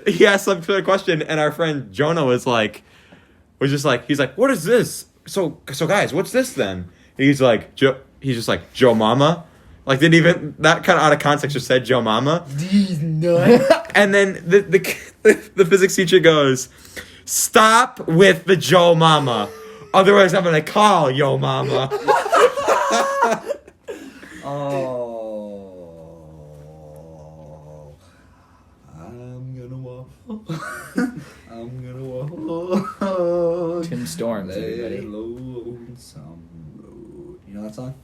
S3: he asked some sort of question, and our friend Jonah he's like, what is this? So guys, what's this then? And he's just like, Joe Mama. Like, didn't even, that kind of out of context just said Joe Mama.
S2: These nuts.
S3: And then the physics teacher goes, stop with the Joe Mama. Otherwise, I'm going to call Yo Mama.
S2: Oh. I'm gonna waffle. I'm gonna waffle.
S5: Tim Storms, everybody.
S2: Lonesome road. You know that song?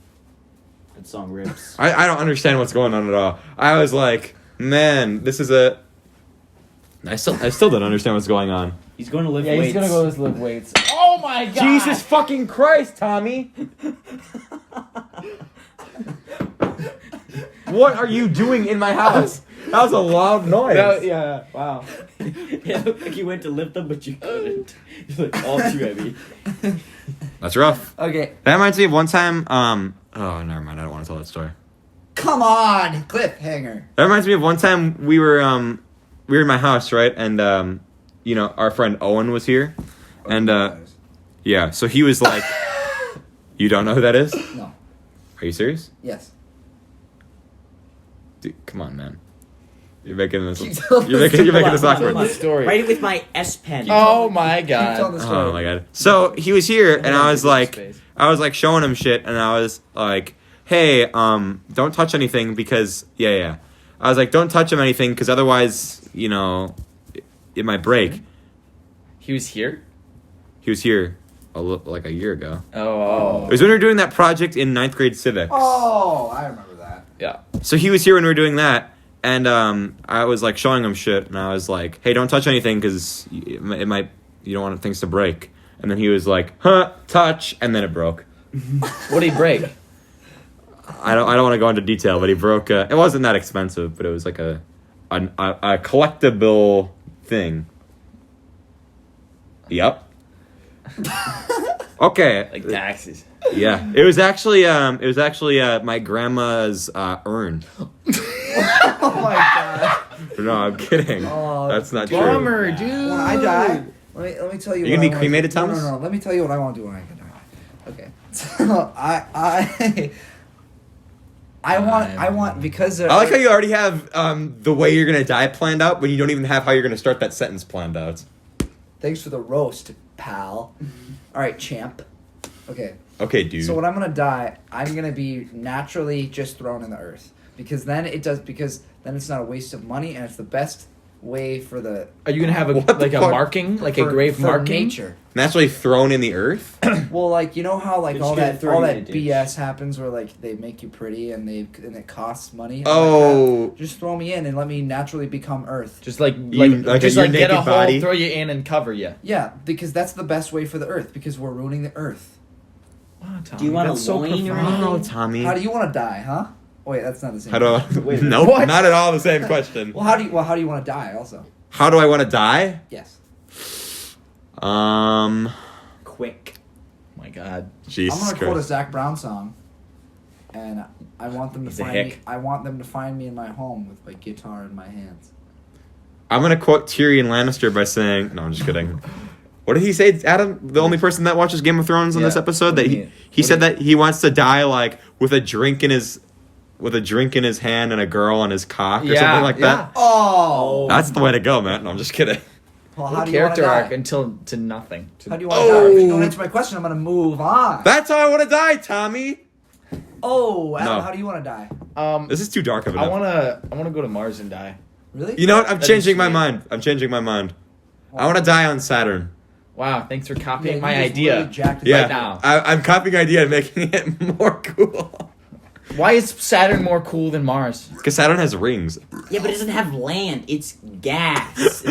S4: That song rips.
S3: I don't understand what's going on at all. I was like, man, this is I still don't understand what's going on.
S4: He's going to lift
S5: Yeah,
S4: weights.
S5: he's gonna go lift weights. Oh my god!
S3: Jesus fucking Christ, Tommy! What are you doing in my house? That was a loud noise.
S5: Yeah, wow.
S4: It looked like you went to lift them, but you couldn't. You're like all too heavy.
S3: That's rough.
S2: Okay.
S3: That reminds me of one time. Oh, never mind. I don't want to tell that story.
S2: Come on, cliffhanger.
S3: That reminds me of one time we were in my house, right? And our friend Owen was here, and yeah. So he was like, "You don't know who that is?
S2: No.
S3: Are you serious?
S2: Yes.
S3: Dude, come on, man. You're making this.
S2: Keep telling
S3: You're
S2: the
S3: making this
S4: story.
S3: awkward.
S5: The story.
S4: Write it with my S pen.
S5: Oh my
S2: Keep telling
S5: god.
S2: the story.
S3: Oh my god. So he was here, and I was like showing him shit, and I was like, hey, don't touch anything because yeah. I was like, don't touch him anything because otherwise, it might break.
S5: He was here?
S3: He was here like a year ago.
S5: Oh.
S3: It was when we were doing that project in 9th grade civics.
S2: Oh, I remember that.
S5: Yeah.
S3: So he was here when we were doing that, and I was like showing him shit, and I was like, hey, don't touch anything because it might, you don't want things to break. And then he was like, touch, and then it broke.
S5: What did he break?
S3: I don't want to go into detail, but he broke. It wasn't that expensive, but it was like a collectible thing. Yep. Okay.
S5: Like taxes.
S3: Yeah. It was actually my grandma's urn.
S2: Oh my god.
S3: No, I'm kidding.
S2: Oh,
S3: that's not true.
S5: Bummer, dude.
S2: When I die, let me tell you.
S3: You're
S2: what
S3: gonna be
S2: I wanna
S3: cremated,
S2: do.
S3: Thomas?
S2: No. Let me tell you what I want to do when I die. Okay. So I want because
S3: I like how you already have the way you're gonna die planned out, but you don't even have how you're gonna start that sentence planned out.
S2: Thanks for the roast, pal. All right, champ. Okay.
S3: Okay, dude.
S2: So when I'm gonna die, I'm gonna be naturally just thrown in the earth because then it's not a waste of money and it's the best way for the
S5: Are you gonna have
S3: What the
S5: a
S3: fuck?
S5: marking, like a
S2: for-
S5: grave
S2: for
S5: marking?
S2: nature.
S3: Naturally thrown in the earth.
S2: Well, like you know how like
S4: They're
S2: all
S4: just gonna
S2: that
S4: throw
S2: all
S4: you in
S2: that
S4: a ditch.
S2: BS happens where like they make you pretty and it costs money. and
S3: Oh.
S2: like that. Just throw me in and let me naturally become Earth.
S5: Just like
S3: like
S5: just
S3: your
S5: like get a
S3: naked
S5: hole,
S3: body?
S5: throw you in, and cover you.
S2: Yeah, because that's the best way for the Earth because we're ruining the Earth.
S5: Wow, Tommy,
S4: Do you want
S5: that's
S4: a
S5: so
S4: loin or
S5: profound.
S3: Oh,
S4: anything?
S3: Tommy.
S2: How do you want to die, huh? Oh, wait, that's not the same.
S3: How do I?
S4: Wait a minute.
S3: Nope,
S5: What?
S3: not at all the same question.
S2: Well, how do you want to die? Also,
S3: How do I want to die?
S2: yes.
S4: Quick.
S5: Oh my God.
S3: Jesus
S2: I'm gonna quote a
S3: Christ.
S2: Zach Brown song, and I want them to
S3: He's a
S2: find me.
S3: hick.
S2: I want them to find me in my home with my guitar in my hands.
S3: I'm gonna quote Tyrion Lannister by saying, "No, I'm just kidding." What did he say, Adam? The only person that watches Game of Thrones in this
S5: Yeah.
S3: episode
S5: What
S3: that
S5: do you
S3: he
S5: mean?
S3: he
S5: What
S3: said
S5: do
S3: that he wants to die like with a drink in his hand and a girl on his cock or
S5: Yeah,
S3: something like that.
S2: Oh,
S3: That's the way to go, man. No, I'm just kidding.
S2: well,
S5: What
S2: how do you want to
S5: character arc
S2: die?
S5: until to nothing.
S2: How do you want to die? If you don't
S3: Oh.
S2: answer my question, I'm gonna move on.
S3: That's how I want to die, Tommy.
S2: Oh, Adam,
S3: No.
S2: how do you want to die?
S3: This is too dark of an.
S5: I wanna go to Mars and die.
S2: Really?
S3: You know what? I'm
S5: That'd be
S3: changing my
S5: sweet.
S3: mind. I'm changing my mind. I want to die on Saturn.
S5: Wow, thanks for
S2: Yeah,
S5: copying
S2: you
S5: my
S2: just
S5: idea.
S2: really jacked it
S3: Yeah,
S5: Right now.
S3: I'm copying idea and making it more cool.
S5: Why is Saturn more cool than Mars?
S3: Because Saturn has rings.
S4: Yeah, but it doesn't have land. It's gas.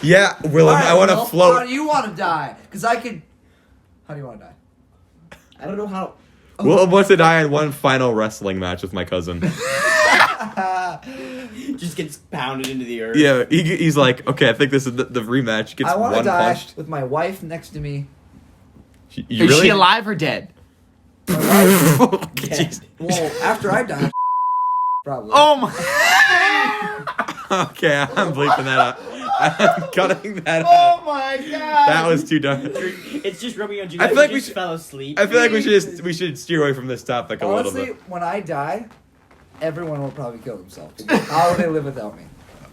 S3: Yeah, Willem,
S2: All right,
S3: I want to
S2: Will, How
S3: float.
S2: do you want to die? Because I could. How do you want to die?
S4: I don't know how.
S3: Willem wants to die in one final wrestling match with my cousin.
S4: Just gets pounded into the earth.
S3: Yeah, he's like, okay, I think this is the rematch. Gets
S2: I want to
S3: one
S2: die
S3: punched.
S2: with my wife next to me.
S3: You
S5: Is
S3: really?
S5: she alive or dead?
S3: Jeez.
S2: Well, after I die, probably.
S5: Oh my!
S3: Okay, I'm bleeping that out. I'm cutting that
S5: Oh
S3: out.
S5: my God!
S3: That was too dark.
S4: It's just Romeo and
S3: I
S4: Juliet.
S3: feel like
S4: who
S3: we
S4: just
S3: should-
S4: fell asleep.
S3: I feel like we should steer away from this topic a
S2: Honestly,
S3: little bit.
S2: when I die, everyone will probably kill themselves. How will they live without me?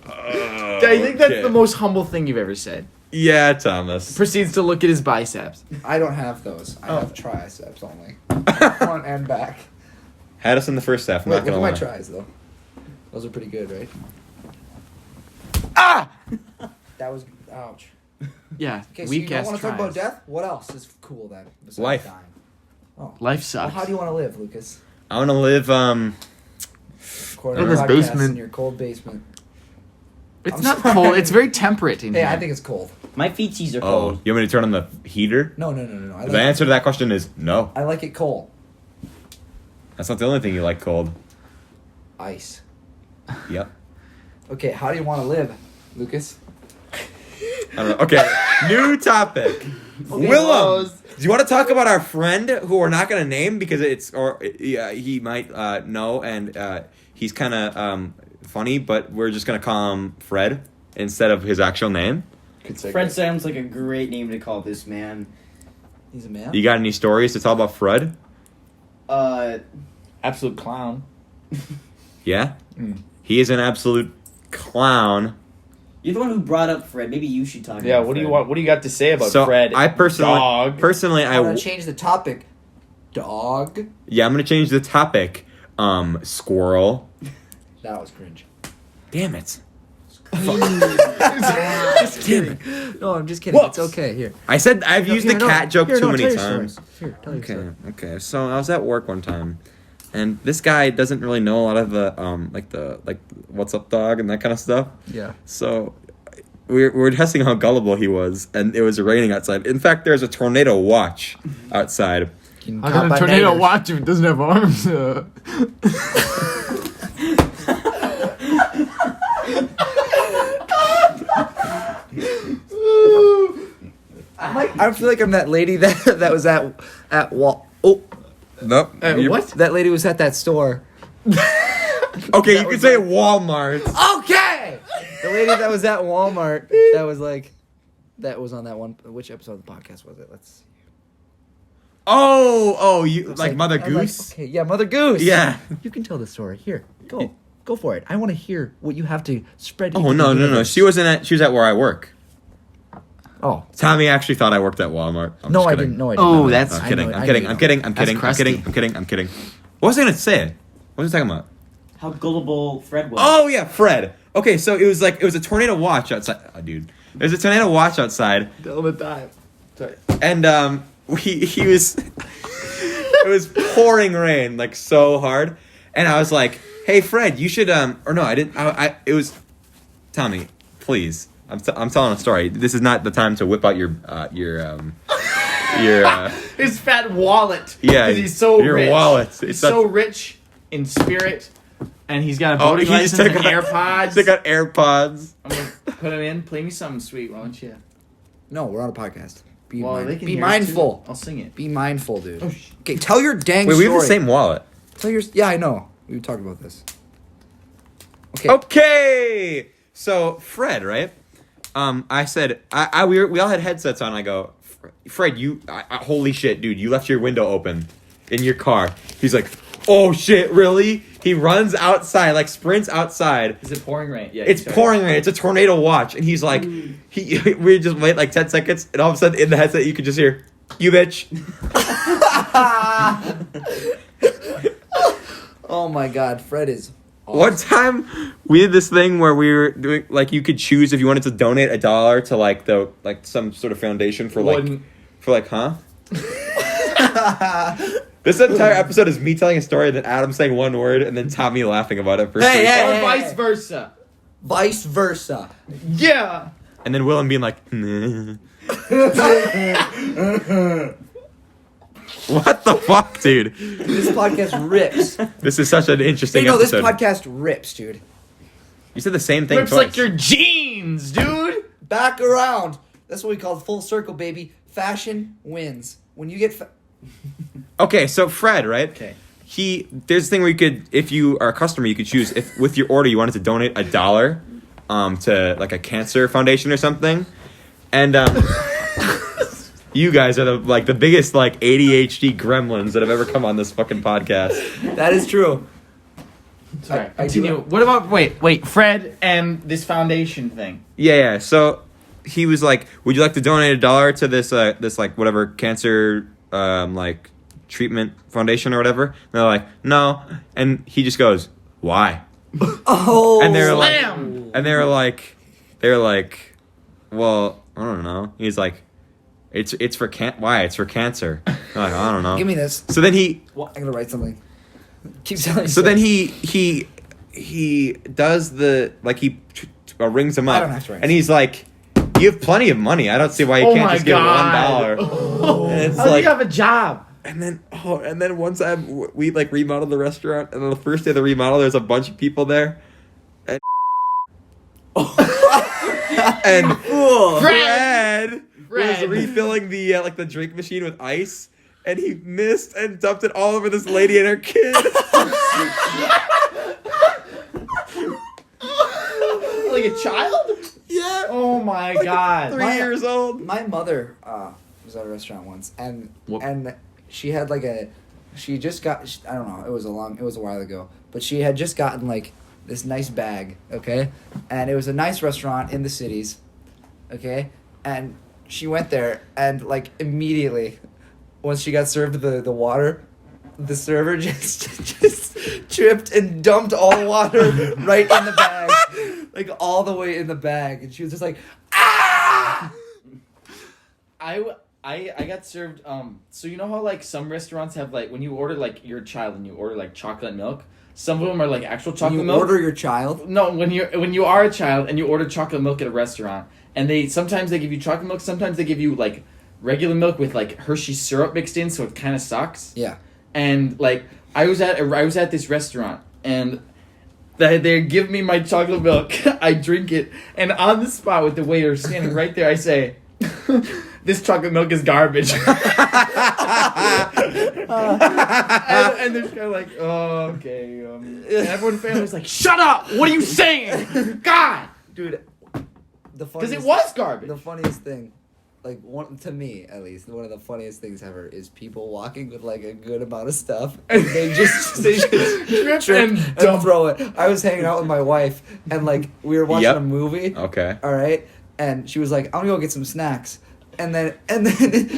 S5: I think that's
S3: Okay.
S5: the most humble thing you've ever said.
S3: Yeah, Thomas.
S5: Proceeds to look at his biceps.
S2: I don't have those. I
S5: Oh.
S2: have triceps only, front and back.
S3: Had us in the first half. I'm
S2: Wait,
S3: not
S2: look
S3: gonna
S2: at
S3: lie.
S2: my tries though. Those are pretty good, right?
S3: Ah!
S2: That was ouch.
S5: Yeah,
S2: Okay, so
S5: weak
S2: you don't
S5: ass
S2: want to talk about
S5: tries.
S2: death? What else is cool then? Besides
S3: Life.
S2: dying? Oh.
S5: Life
S2: Well,
S5: sucks.
S2: how do you want to live, Lucas?
S3: I want to live.
S2: Recording
S5: In
S2: a
S5: his
S2: podcast
S5: basement.
S2: in your cold basement.
S5: It's
S2: I'm
S5: not
S2: sorry.
S5: cold. It's very temperate in
S2: Hey,
S5: here.
S2: I think it's cold.
S4: My feetsies are
S3: Oh,
S4: cold.
S3: you want me to turn on the heater?
S2: No. I
S3: The
S2: like,
S3: answer to that question is no.
S2: I like it cold.
S3: That's not the only thing you like cold.
S2: Ice.
S3: Yep.
S2: Okay, how do you want to live, Lucas?
S3: I don't know. Okay, new topic. Willem, do you want to talk about our friend who we're not going to name because he might know and he's kind of funny, but we're just going to call him Fred instead of his actual name?
S4: Fred sounds like a great name to call this man.
S2: He's a man.
S3: You got any stories to tell about Fred?
S5: Absolute clown.
S3: Yeah?
S5: Mm.
S3: He is an absolute clown.
S4: You're the one who brought up Fred. Maybe you should talk.
S5: Yeah,
S4: about
S5: what do you
S4: Fred.
S5: want? What do you got to say about
S3: So
S5: Fred?
S3: I personally,
S5: Dog.
S2: I want to change the topic. Dog.
S3: yeah, I'm gonna change the topic. Squirrel.
S2: That was cringe.
S3: Damn it!
S2: Just kidding. No, I'm just kidding.
S5: Whoops.
S2: It's okay. Here.
S3: I said I've used the cat joke too many times.
S2: Here, tell your
S3: Okay,
S2: story.
S3: okay. So I was at work one time, and this guy doesn't really know a lot of the like what's up dog and that kind of stuff.
S2: Yeah.
S3: So we were testing how gullible he was, and it was raining outside. In fact, there's a tornado watch outside.
S5: How can a tornado watch if it doesn't have arms?
S2: I feel like I'm that lady that was at Wal. Oh,
S3: Nope.
S5: What?
S2: that lady was at that store.
S3: Okay, you could say Walmart.
S2: Okay. The lady that was at Walmart. That was like, that was on that one. Which episode of the podcast was it? Let's see.
S3: Oh, you
S2: It's
S3: like Mother
S2: I'm like,
S3: Goose?
S2: okay, yeah, Mother Goose.
S3: Yeah.
S2: You can tell the story. Here, go for it. I want to hear what you have to spread.
S3: Oh
S2: into
S3: no,
S2: the
S3: no, no.
S2: universe.
S3: She was at where I work.
S2: Oh
S3: Tommy actually thought I worked at Walmart. I'm
S2: no,
S3: just
S2: I
S3: kidding.
S2: didn't. No, I didn't.
S5: Oh,
S2: know.
S5: that's-
S3: I'm
S2: I
S3: kidding.
S2: know-
S3: I'm
S2: I
S3: kidding.
S2: know
S3: I'm
S2: you
S3: kidding. I'm
S5: That's
S3: kidding. I'm
S5: crusty.
S3: kidding. I'm kidding. I'm kidding. I'm kidding. What was I gonna say? What was I talking about?
S4: how gullible Fred was.
S3: Oh yeah, Fred. Okay, so it was a tornado watch outside. Oh, dude, there's a tornado watch outside,
S5: Tell him the time. Sorry.
S3: and he was. It was pouring rain like so hard, and I was like, "Hey, Fred, you should or no, I didn't. It was Tommy, please. I'm telling a story. This is not the time to whip out your
S5: His fat wallet.
S3: Yeah,
S5: 'Cause he's so
S3: your
S5: rich.
S3: wallet.
S5: He's so rich in spirit, and he's got a
S3: Oh,
S5: voting
S3: he just
S5: license and
S3: took out-
S5: AirPods.
S3: They got AirPods.
S5: I'm gonna put him in. Play me something sweet, won't you?
S2: No, we're on a podcast. Be,
S5: Well,
S2: mind-
S5: they can
S2: be
S5: hear us,
S2: mindful.
S5: too. I'll sing it.
S2: Be mindful, dude.
S5: Oh,
S2: Okay, tell your dang
S3: Wait,
S2: story.
S3: we have the same wallet.
S2: Tell your. Yeah, I know. We talked about this. Okay.
S3: Okay, so Fred, right? I said we all had headsets on. I go, Fred, holy shit, dude, you left your window open in your car. He's like, oh shit, really? He runs outside, like sprints outside.
S5: Is it pouring rain? Yeah.
S3: It's pouring rain. It's a tornado watch, and he's like, we just wait like 10 seconds, and all of a sudden in the headset you could just hear, you bitch.
S2: Oh my God, Fred is.
S3: One time we did this thing where we were doing like you could choose if you wanted to donate $1 to like some sort of foundation for huh? This entire episode is me telling a story, then Adam saying one word, and then Tommy laughing about it for
S2: Hey,
S3: 3
S2: hey,
S3: seconds.
S5: Or vice versa.
S2: Vice versa.
S5: Yeah.
S3: And then Willem being like, nah. What the fuck, dude?
S2: This podcast rips.
S3: This is such an interesting
S2: Hey, no, this
S3: episode.
S2: podcast rips, dude.
S3: You said the same thing
S5: Rips
S3: twice.
S5: like your jeans, dude.
S2: Back around. That's what we call full circle, baby. Fashion wins. When you get.
S3: Okay, so Fred, right?
S5: Okay.
S3: There's a thing where you could, if you are a customer, you could choose if with your order you wanted to donate $1 to like a cancer foundation or something, and you guys are the biggest like ADHD gremlins that have ever come on this fucking podcast.
S2: That is true.
S5: Sorry.
S2: I
S5: Continue.
S2: do-
S5: What about wait, Fred and this foundation thing?
S3: Yeah. So he was like, "Would you like to donate $1 to this like whatever cancer like treatment foundation or whatever?" And they're like, "No," and he just goes, "Why?"
S2: Oh.
S3: And they're
S5: Slam!
S3: And they were like, well, I don't know. He's like, it's for why? It's for cancer. They're like, I don't know.
S2: Give me this.
S3: So then he,
S2: I'm gonna write something. Keep telling.
S3: so then he does the like he rings him
S2: I
S3: up,
S2: don't have to write
S3: and he's like, "You have plenty of money. I don't see why you
S5: Oh
S3: can't
S5: my
S3: just give
S5: God.
S3: $1." And it's
S5: How do
S3: like,
S5: you have a job?
S3: and then one time we like remodeled the restaurant, and on the first day of the remodel, there's a bunch of people there, and and Fred was
S5: Fred.
S3: refilling the like the drink machine with ice, and he missed and dumped it all over this lady and her kid.
S5: Like a child?
S3: Yeah,
S5: Oh my God.
S3: 3 years old.
S2: My mother was at a restaurant once, and she had like she just got, I don't know, it was a while ago, but she had just gotten like this nice bag, okay, and it was a nice restaurant in the cities, okay, and she went there, and like immediately, once she got served the water, the server just tripped and dumped all the water right in the bag, like all the way in the bag, and she was just like, ah!
S5: I got served so you know how like some restaurants have like when you order like your child and you order like chocolate milk, some of them are like actual chocolate
S2: You
S5: milk.
S2: order your child.
S5: No, when you are a child and you order chocolate milk at a restaurant, and sometimes they give you chocolate milk, sometimes they give you like regular milk with like Hershey syrup mixed in, so it kind of sucks.
S2: Yeah.
S5: And like I was at this restaurant, and they give me my chocolate milk. I drink it, and on the spot with the waiter standing right there, I say, "This chocolate milk is garbage." and they're kind of like, "Oh, okay." And everyone in the family's like, "Shut up! What are you saying, God?"
S2: Dude,
S5: Because it was garbage.
S2: The funniest thing, like to me at least, one of the funniest things ever is people walking with like a good amount of stuff and they just trip and throw it. I was hanging out with my wife and like we were watching a movie.
S3: Okay.
S2: All right, and she was like, "I'm gonna go get some snacks." And then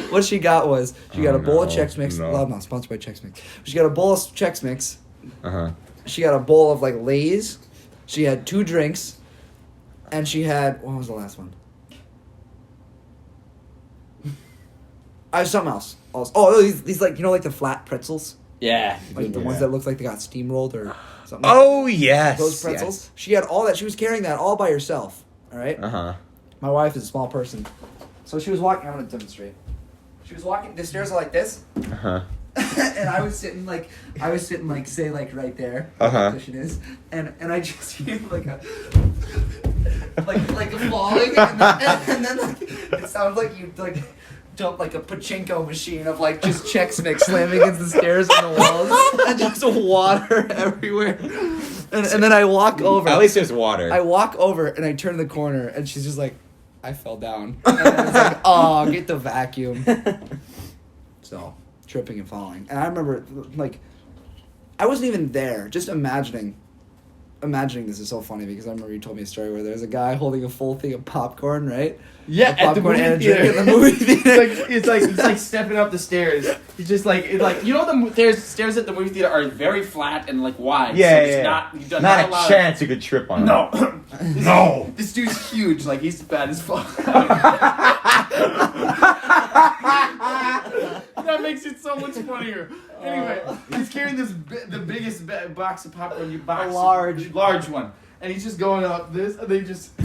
S2: what she got was she got a bowl of Chex Mix.
S3: no.
S2: Loudmouth, sponsored by Chex Mix. She got a bowl of Chex Mix.
S3: Uh huh.
S2: She had a bowl of like Lay's. She had 2 drinks, and she had what was the last one? I was something else. Oh, these like like the flat pretzels,
S5: Yeah.
S2: like the ones that look like they got steamrolled or something.
S3: Oh yes.
S2: Those pretzels.
S3: Yes.
S2: She had all that. She was carrying that all by herself. All right.
S3: Uh-huh.
S2: My wife is a small person, so she was walking. I'm gonna demonstrate. She was walking. The stairs are like this,
S3: Uh-huh.
S2: and I was sitting like say like right there.
S3: Uh-huh.
S2: The cushion is, and I just hear like a like falling, and then like it sounds like you like dump like a pachinko machine of like just Chex Mix slamming against the stairs and the walls, and just water everywhere. And then I walk over.
S3: At least there's water.
S2: I walk over and I turn the corner and she's just like, I fell down. And I was like, oh, get the vacuum. So, tripping and falling. And I remember, like, I wasn't even there. Just imagining this is so funny because I remember you told me a story where there's a guy holding a full thing of popcorn, right?
S5: Yeah,
S2: A
S5: at the
S2: popcorn
S5: movie
S2: and a drink
S5: theater.
S2: in the movie theater.
S5: It's like he's like stepping up the stairs. He's just like the stairs at the movie theater are very flat and like wide.
S3: Yeah,
S5: so
S3: yeah,
S5: it's
S3: yeah.
S5: not
S3: Not a
S5: allowed-
S3: chance you could trip on
S5: No,
S3: No.
S5: This dude's huge. Like he's bad as fuck. That makes it so much funnier. Anyway, he's carrying the biggest box of popcorn.
S2: A large
S5: one, and he's just going up this, and they just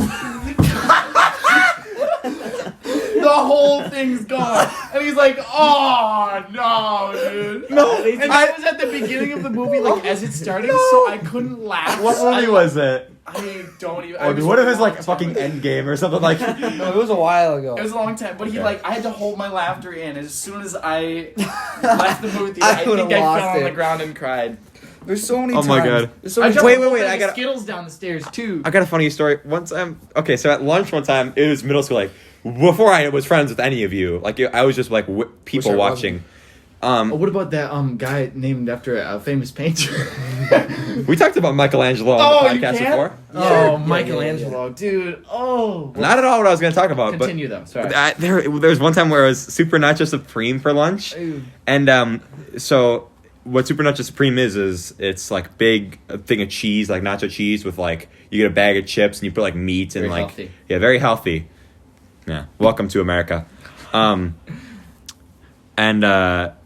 S5: the whole thing's gone, and he's like, "Oh no, dude!"
S3: No,
S5: And that was at the beginning of the movie, like as it's starting, so I couldn't laugh.
S3: What movie was it?
S5: I don't even.
S3: Or what if it's like fucking Endgame or something like?
S2: No, it was a while ago.
S5: It was a long time, but he
S3: Okay.
S5: I had to hold my laughter in. As soon as I left the movie theater, I
S2: would've
S5: think I
S2: lost
S5: fell on
S2: it.
S5: the ground and cried.
S2: There's so many
S3: Oh
S2: times.
S3: my God.
S2: There's so
S5: I
S2: many
S5: dropped
S3: Wait,
S5: a
S3: wait,
S5: whole
S3: wait,
S5: bag
S3: I
S5: of
S3: gotta-
S5: Skittles down the stairs too.
S3: I got a funny story. Once okay, so at lunch one time, it was middle school. Like before I was friends with any of you, like I was just like people
S2: I
S3: watching.
S5: Oh, what about that guy named after a famous painter?
S3: We talked about Michelangelo on
S5: Oh,
S3: the
S5: you
S3: podcast
S5: can?
S3: before.
S5: Oh,
S2: Yeah,
S5: Michelangelo, dude. Oh.
S3: Not at all what I was going to talk about,
S5: Continue though. Sorry.
S3: but there's one time where it was Super Nacho Supreme for lunch, and so what Super Nacho Supreme is it's like big thing of cheese, like nacho cheese with like you get a bag of chips and you put like meat and
S5: Very
S3: like
S5: healthy.
S3: yeah, very healthy. Yeah, welcome to America.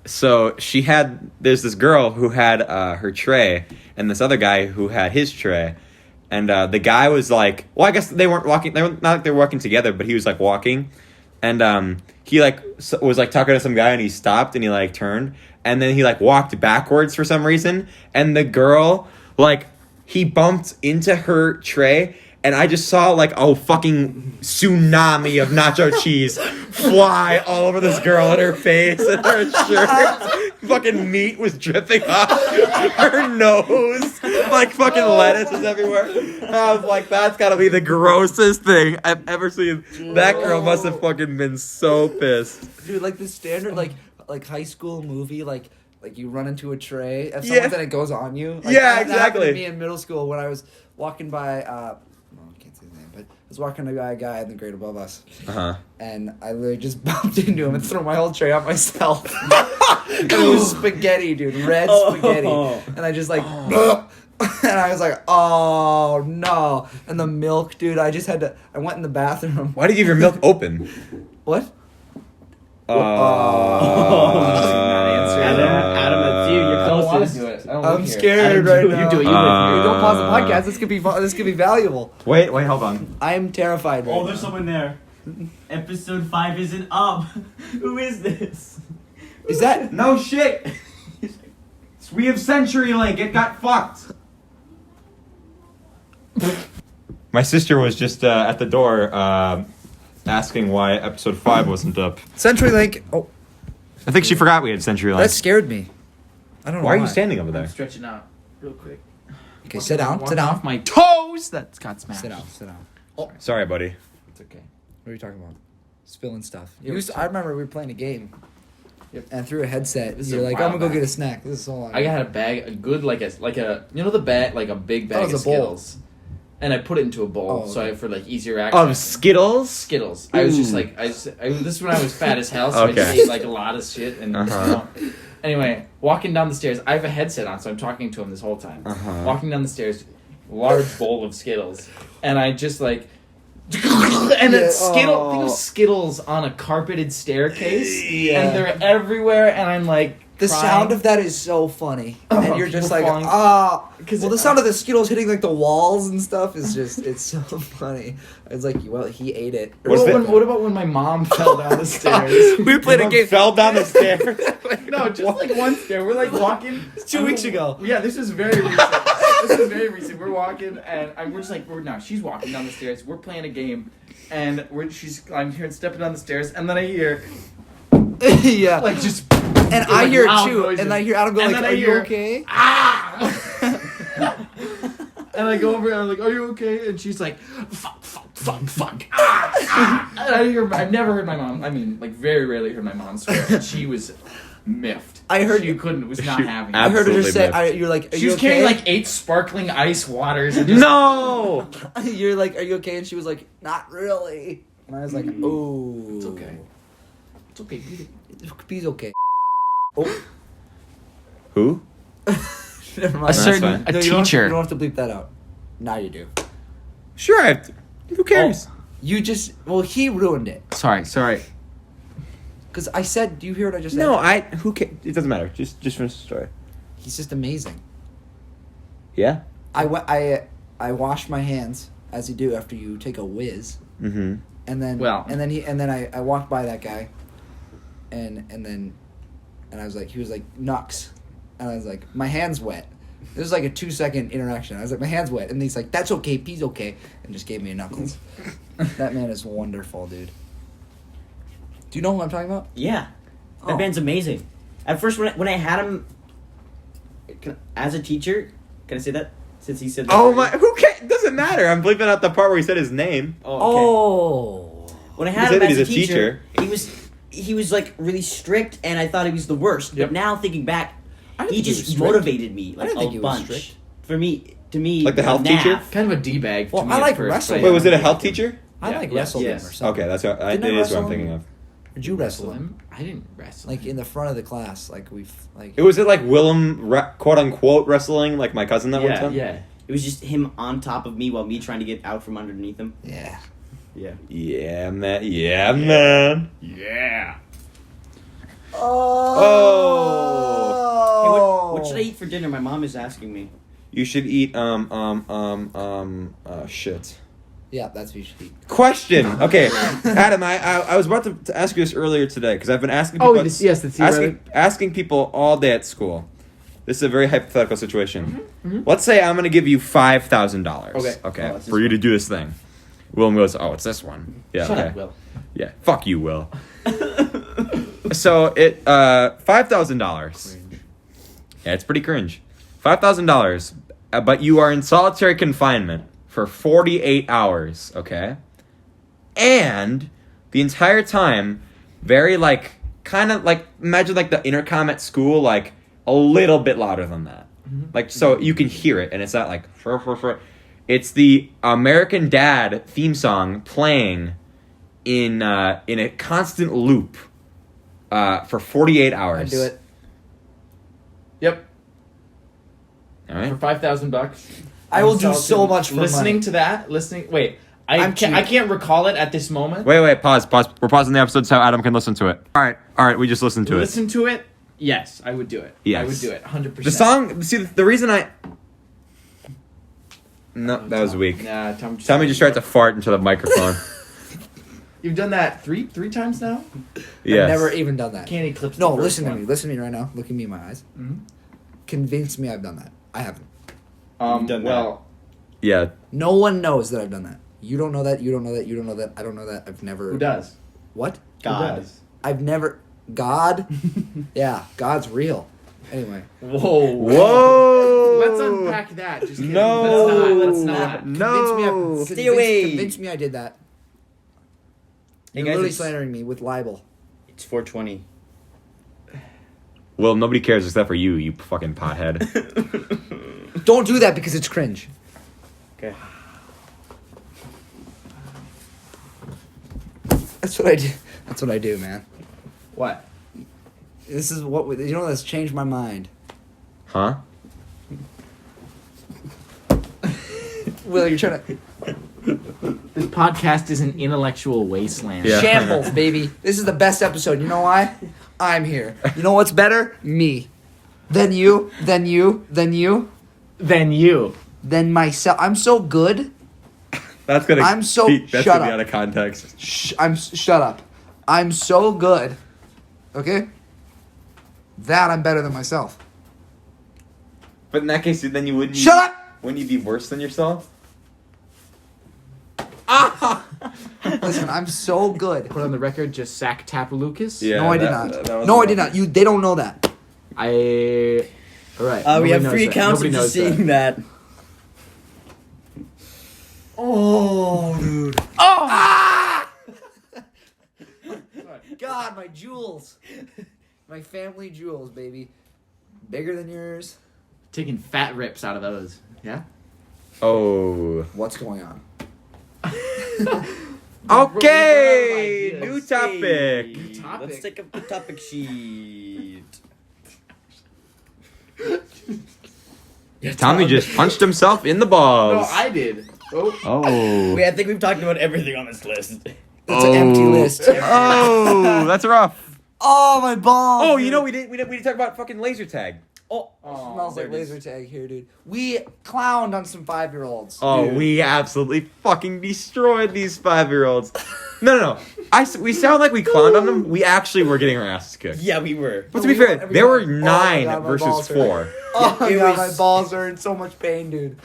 S3: So there's this girl who had her tray and this other guy who had his tray. And the guy was like, well, I guess they weren't walking. They were not like they were walking together, but he was like walking. And he like was like talking to some guy and he stopped and he like turned. And then he like walked backwards for some reason. And the girl, like, he bumped into her tray. And I just saw like a fucking tsunami of nacho cheese fly all over this girl and her face and her shirt. Fucking meat was dripping off her nose. Like fucking lettuce was everywhere. And I was like, that's gotta be the grossest thing I've ever seen. That girl must have fucking been so pissed.
S2: Dude, like the standard like high school movie, like you run into a tray of someone and it goes on you. Like,
S3: Yeah,
S2: that happened to
S3: exactly.
S2: me in middle school when I was walking by. Well, I can't say his name, but I was walking by a guy in the grade above us, and I literally just bumped into him and threw my whole tray out myself. And it was spaghetti, dude, red spaghetti, and I just like. And I was like, oh no. And the milk, dude, I went in the bathroom.
S3: Why did you leave your milk open?
S2: What?
S4: Adam, that's you. You're
S5: I don't want to
S4: closest.
S5: do it. I don't
S2: I'm
S5: live here.
S2: scared
S4: Adam,
S2: right
S4: you
S2: now.
S4: do it, you
S2: Don't pause the podcast. This could be valuable.
S3: Wait, hold on.
S2: I am terrified right
S6: Oh,
S2: now.
S6: there's someone there. Episode 5 isn't up. Who is this?
S2: Is that...
S3: No shit. We have CenturyLink. It got fucked. My sister was just at the door asking why episode 5 wasn't up.
S2: CenturyLink... Oh,
S3: I think she forgot we had CenturyLink.
S2: that scared me. I don't know
S3: Why are you standing over
S5: I'm
S3: there?
S5: stretching out real quick.
S2: Okay, sit down.
S5: Walk
S2: Sit down.
S5: off my toes. That got smashed.
S2: Sit down. Sit down.
S3: Sorry, buddy.
S5: It's okay.
S2: What are you talking about? Spilling stuff.
S5: Yeah,
S2: I remember we were playing a game.
S5: Yep.
S2: And through a headset,
S5: This is
S2: you're
S5: a
S2: like,
S5: while
S2: I'm gonna go
S5: back.
S2: get a snack. This is so long.
S5: I had a bag, a good like a you know the bag like a big
S2: That
S5: bag
S2: was
S5: of
S2: a bowl.
S5: Skittles, and I put it into a bowl
S2: Oh,
S5: so
S2: okay.
S5: I for like easier access.
S3: Skittles?
S5: Skittles. I was just
S3: Ooh.
S5: like this is when I was fat as hell, so I just
S3: Okay.
S5: ate like a lot of shit and
S3: Uh-huh.
S5: Anyway, walking down the stairs, I have a headset on, so I'm talking to him this whole time.
S3: Uh-huh.
S5: Walking down the stairs, large bowl of Skittles, and I just like, and then Skittles, think of Skittles on a carpeted staircase, and they're everywhere, and I'm like,
S2: The
S5: crying.
S2: sound of that is so funny, and you're just
S5: people
S2: like,
S5: falling-
S2: Well, the sound of the Skittles hitting like the walls and stuff is just—it's so funny. It's like, well, he ate it.
S5: What about when my mom fell down the stairs?
S2: We played a game.
S3: Fell down the stairs.
S5: No, just like one stair. We're like walking.
S2: 2 weeks ago.
S5: Yeah, this is very recent. This is very recent. We're walking, and we're just like, she's walking down the stairs. We're playing a game, and I'm hearing stepping down the stairs, and then I hear
S2: Yeah,
S5: like just.
S2: and I
S5: like
S2: hear
S5: loud
S2: too,
S5: noises.
S2: and I hear Adam go
S5: And
S2: like,
S5: then I
S2: "Are you
S5: hear-
S2: okay?"
S5: And I go over and I'm like, "Are you okay?" And she's like, "Fuck." And I've never heard my mom. I mean, like very rarely heard my mom swear. And she was miffed.
S2: I heard
S5: she was not having it.
S2: I heard her just say,
S3: Absolutely
S2: "You're like, are
S5: She
S2: you
S5: was
S2: okay?"
S5: carrying like 8 sparkling ice waters. And just,
S3: No.
S2: You're like, "Are you okay?" And she was like, "Not really." And I was like, "Oh,
S5: It's okay. It's okay.
S2: He's okay." Oh,
S3: Who?
S2: never
S1: A
S2: mind.
S1: certain
S3: fine.
S1: a
S2: No, you don't have-
S1: teacher.
S2: You don't have to bleep that out. Now you do.
S3: Sure, I have to. Who cares?
S2: You just, well, he ruined it.
S1: Sorry.
S2: Because I said, do you hear what I just said?
S3: No, who cares? It doesn't matter. Just finish the story.
S2: He's just amazing.
S3: Yeah?
S2: I wash my hands, as you do after you take a whiz.
S3: Mm-hmm.
S2: And then,
S5: Well.
S2: and then I walked by that guy, and I was like, he was like, "Nux," and I was like, "My hand's wet." This was like a 2-second interaction. I was like, "My hand's wet," and he's like, "That's okay, P's okay," and just gave me a knuckles. That man is wonderful, dude. Do you know who I'm talking about?
S4: Yeah, that
S2: Oh.
S4: man's amazing. At first, when I had him as a teacher, can I say that? Since he said that.
S3: Oh my! Who cares? It doesn't matter. I'm bleeping out the part where he said his name.
S4: Oh, okay.
S2: Oh.
S4: When I
S3: He
S4: had
S3: said
S4: him
S3: that
S4: as a
S3: he's a
S4: teacher, he was like really strict, and I thought he was the worst.
S5: Yep.
S4: But now thinking back,
S2: I didn't
S4: he
S2: think he was
S4: just
S2: strict.
S4: motivated me like
S2: didn't think he
S4: a
S2: was
S4: bunch.
S2: strict.
S4: To me,
S3: Like the health
S4: Nav-
S3: teacher?
S5: Kind of a d-bag.
S2: Well,
S5: to me
S2: I
S5: at
S2: like
S5: first,
S2: wrestling.
S5: but
S3: Wait, was it a health teacher?
S2: I
S5: Yeah,
S2: like
S5: yes,
S2: wrestled him
S4: yes.
S2: or something.
S3: Okay, that's what,
S2: Didn't I
S3: it is what
S2: wrestle
S3: I'm
S2: him?
S3: thinking of.
S2: Did you wrestle him?
S5: Him? I didn't wrestle.
S2: Like in the front of the class, like
S3: It was it like Willem, quote unquote, wrestling like my cousin that one
S5: yeah,
S3: time?
S5: yeah.
S4: It was just him on top of me while me trying to get out from underneath him.
S2: Yeah.
S4: Yeah.
S3: Yeah, man. Yeah, man.
S5: Yeah.
S3: Oh.
S4: Hey, what should I eat for dinner? My mom is asking me.
S3: You should eat, shit.
S2: Yeah, that's what you should eat.
S3: Question. Okay, Adam, I was about to ask you this earlier today because I've been asking people. Asking people all day at school. This is a very hypothetical situation. Let's say I'm going to give you $5,000.
S5: Okay.
S3: Okay.
S4: Oh, it's this
S3: For you
S4: one.
S3: to do this thing. Willem goes, "Oh, it's this one." Yeah.
S5: Shut
S3: okay.
S5: up, Will.
S3: Yeah. Fuck you, Will. So it $5,000. Yeah, it's pretty cringe. $5,000, but you are in solitary confinement for 48 hours. Okay. And the entire time, very like kind of like imagine like the intercom at school, like a little bit louder than that. Like so you can hear it, and it's not like it's the American Dad theme song playing in a constant loop for 48 hours.
S2: I'd do it.
S5: Yep.
S3: All
S5: For
S3: right.
S5: $5,000.
S2: I will do so much for
S5: listening
S2: money.
S5: to that. Wait,
S2: I'm cheap.
S5: I can't recall it at this moment.
S3: Wait, pause. We're pausing the episode so Adam can listen to it. All right, we just listened to it.
S5: Listen to it. Yes, I would do it.
S3: Yes.
S5: I would do it. 100%.
S3: The song, see, the reason No, that was weak.
S5: Nah,
S3: Tommy just tried to fart into the microphone.
S5: You've done that three times now.
S3: Yes.
S2: I've never even done that.
S5: Can't eclipse.
S2: No,
S5: the first
S2: listen to
S5: one.
S2: me. Listen to me right now. Look at me in my eyes.
S5: Mhm.
S2: Convince me I've done that. I haven't.
S4: You've done
S5: well,
S3: Yeah.
S2: No one knows that I've done that. You don't know that. You don't know that. You don't know that. I don't know that. I've never.
S5: who does?
S2: What?
S4: God.
S5: Who does?
S2: I've never. God? Yeah, God's real. Anyway.
S5: Whoa.
S3: Whoa.
S5: Let's unpack that. Just kidding.
S3: No.
S5: Let's not.
S3: No.
S2: Convince me,
S4: Stay away.
S2: Convince me I did that.
S4: Hey
S2: You're
S4: guys,
S2: literally
S4: it's,
S2: slandering me with libel.
S4: it's 420.
S3: Well, nobody cares except for you, you fucking pothead.
S2: Don't do that because it's cringe.
S4: Okay.
S2: That's what I do. That's what I do, man.
S5: What?
S2: This is what you know. That's changed my mind.
S3: Huh?
S2: Will, you're trying to
S5: This podcast is an intellectual wasteland.
S3: Yeah.
S2: shambles, baby. This is the best episode. You know why? I'm here. You know what's better? Me. Then you. Then you. Then you.
S5: Then you.
S2: Then myself. I'm so good.
S3: That's gonna.
S2: I'm so-
S3: That's
S2: shut
S3: gonna be
S2: up.
S3: out of context.
S2: Shut up. I'm so good. Okay. That I'm better than myself.
S3: But in that case, then you wouldn't.
S2: Shut up.
S3: Wouldn't you be worse than yourself?
S2: Listen, I'm so good.
S5: Put on the record, just sack tap Lucas.
S3: Yeah.
S2: No, I did
S3: that-
S2: not.
S3: that was
S2: No, I
S3: enough.
S2: did not. They don't know that.
S5: All right.
S4: We
S5: nobody
S4: have
S5: knows
S4: 3
S5: that.
S4: accounts
S5: Nobody
S4: of
S5: knows
S4: seeing that.
S2: Oh, dude. Oh! God, my jewels. My family jewels, baby. Bigger than yours.
S5: Taking fat rips out of those. Yeah.
S3: Oh.
S2: What's going on?
S3: Okay.
S5: Ideas.
S3: New topic.
S4: Hey,
S5: topic.
S4: Let's take up the topic sheet.
S3: Tommy just punched himself in the
S5: No,
S3: balls.
S5: I did. Oh.
S3: Oh.
S4: Wait, I think we've talked about everything on this list.
S2: That's an empty list.
S3: Oh, that's rough.
S2: Oh, my balls.
S3: Oh, you know we didn't talk about fucking laser tag.
S4: Oh,
S2: Smells
S4: there
S2: like
S4: it is.
S2: laser tag here, dude. We clowned on some 5-year-olds.
S3: Oh,
S4: Dude.
S3: we absolutely fucking destroyed these 5-year-olds. No. We sound like we clowned on them. We actually were getting our asses kicked.
S4: Yeah, we were.
S3: But to be
S2: We
S3: fair,
S2: won
S3: there were
S2: every time. Oh my
S3: 9
S2: God, my
S3: versus
S2: balls hurt.
S3: 4.
S2: Oh, my
S4: it
S2: God,
S4: was-
S2: my balls are in so much pain, dude.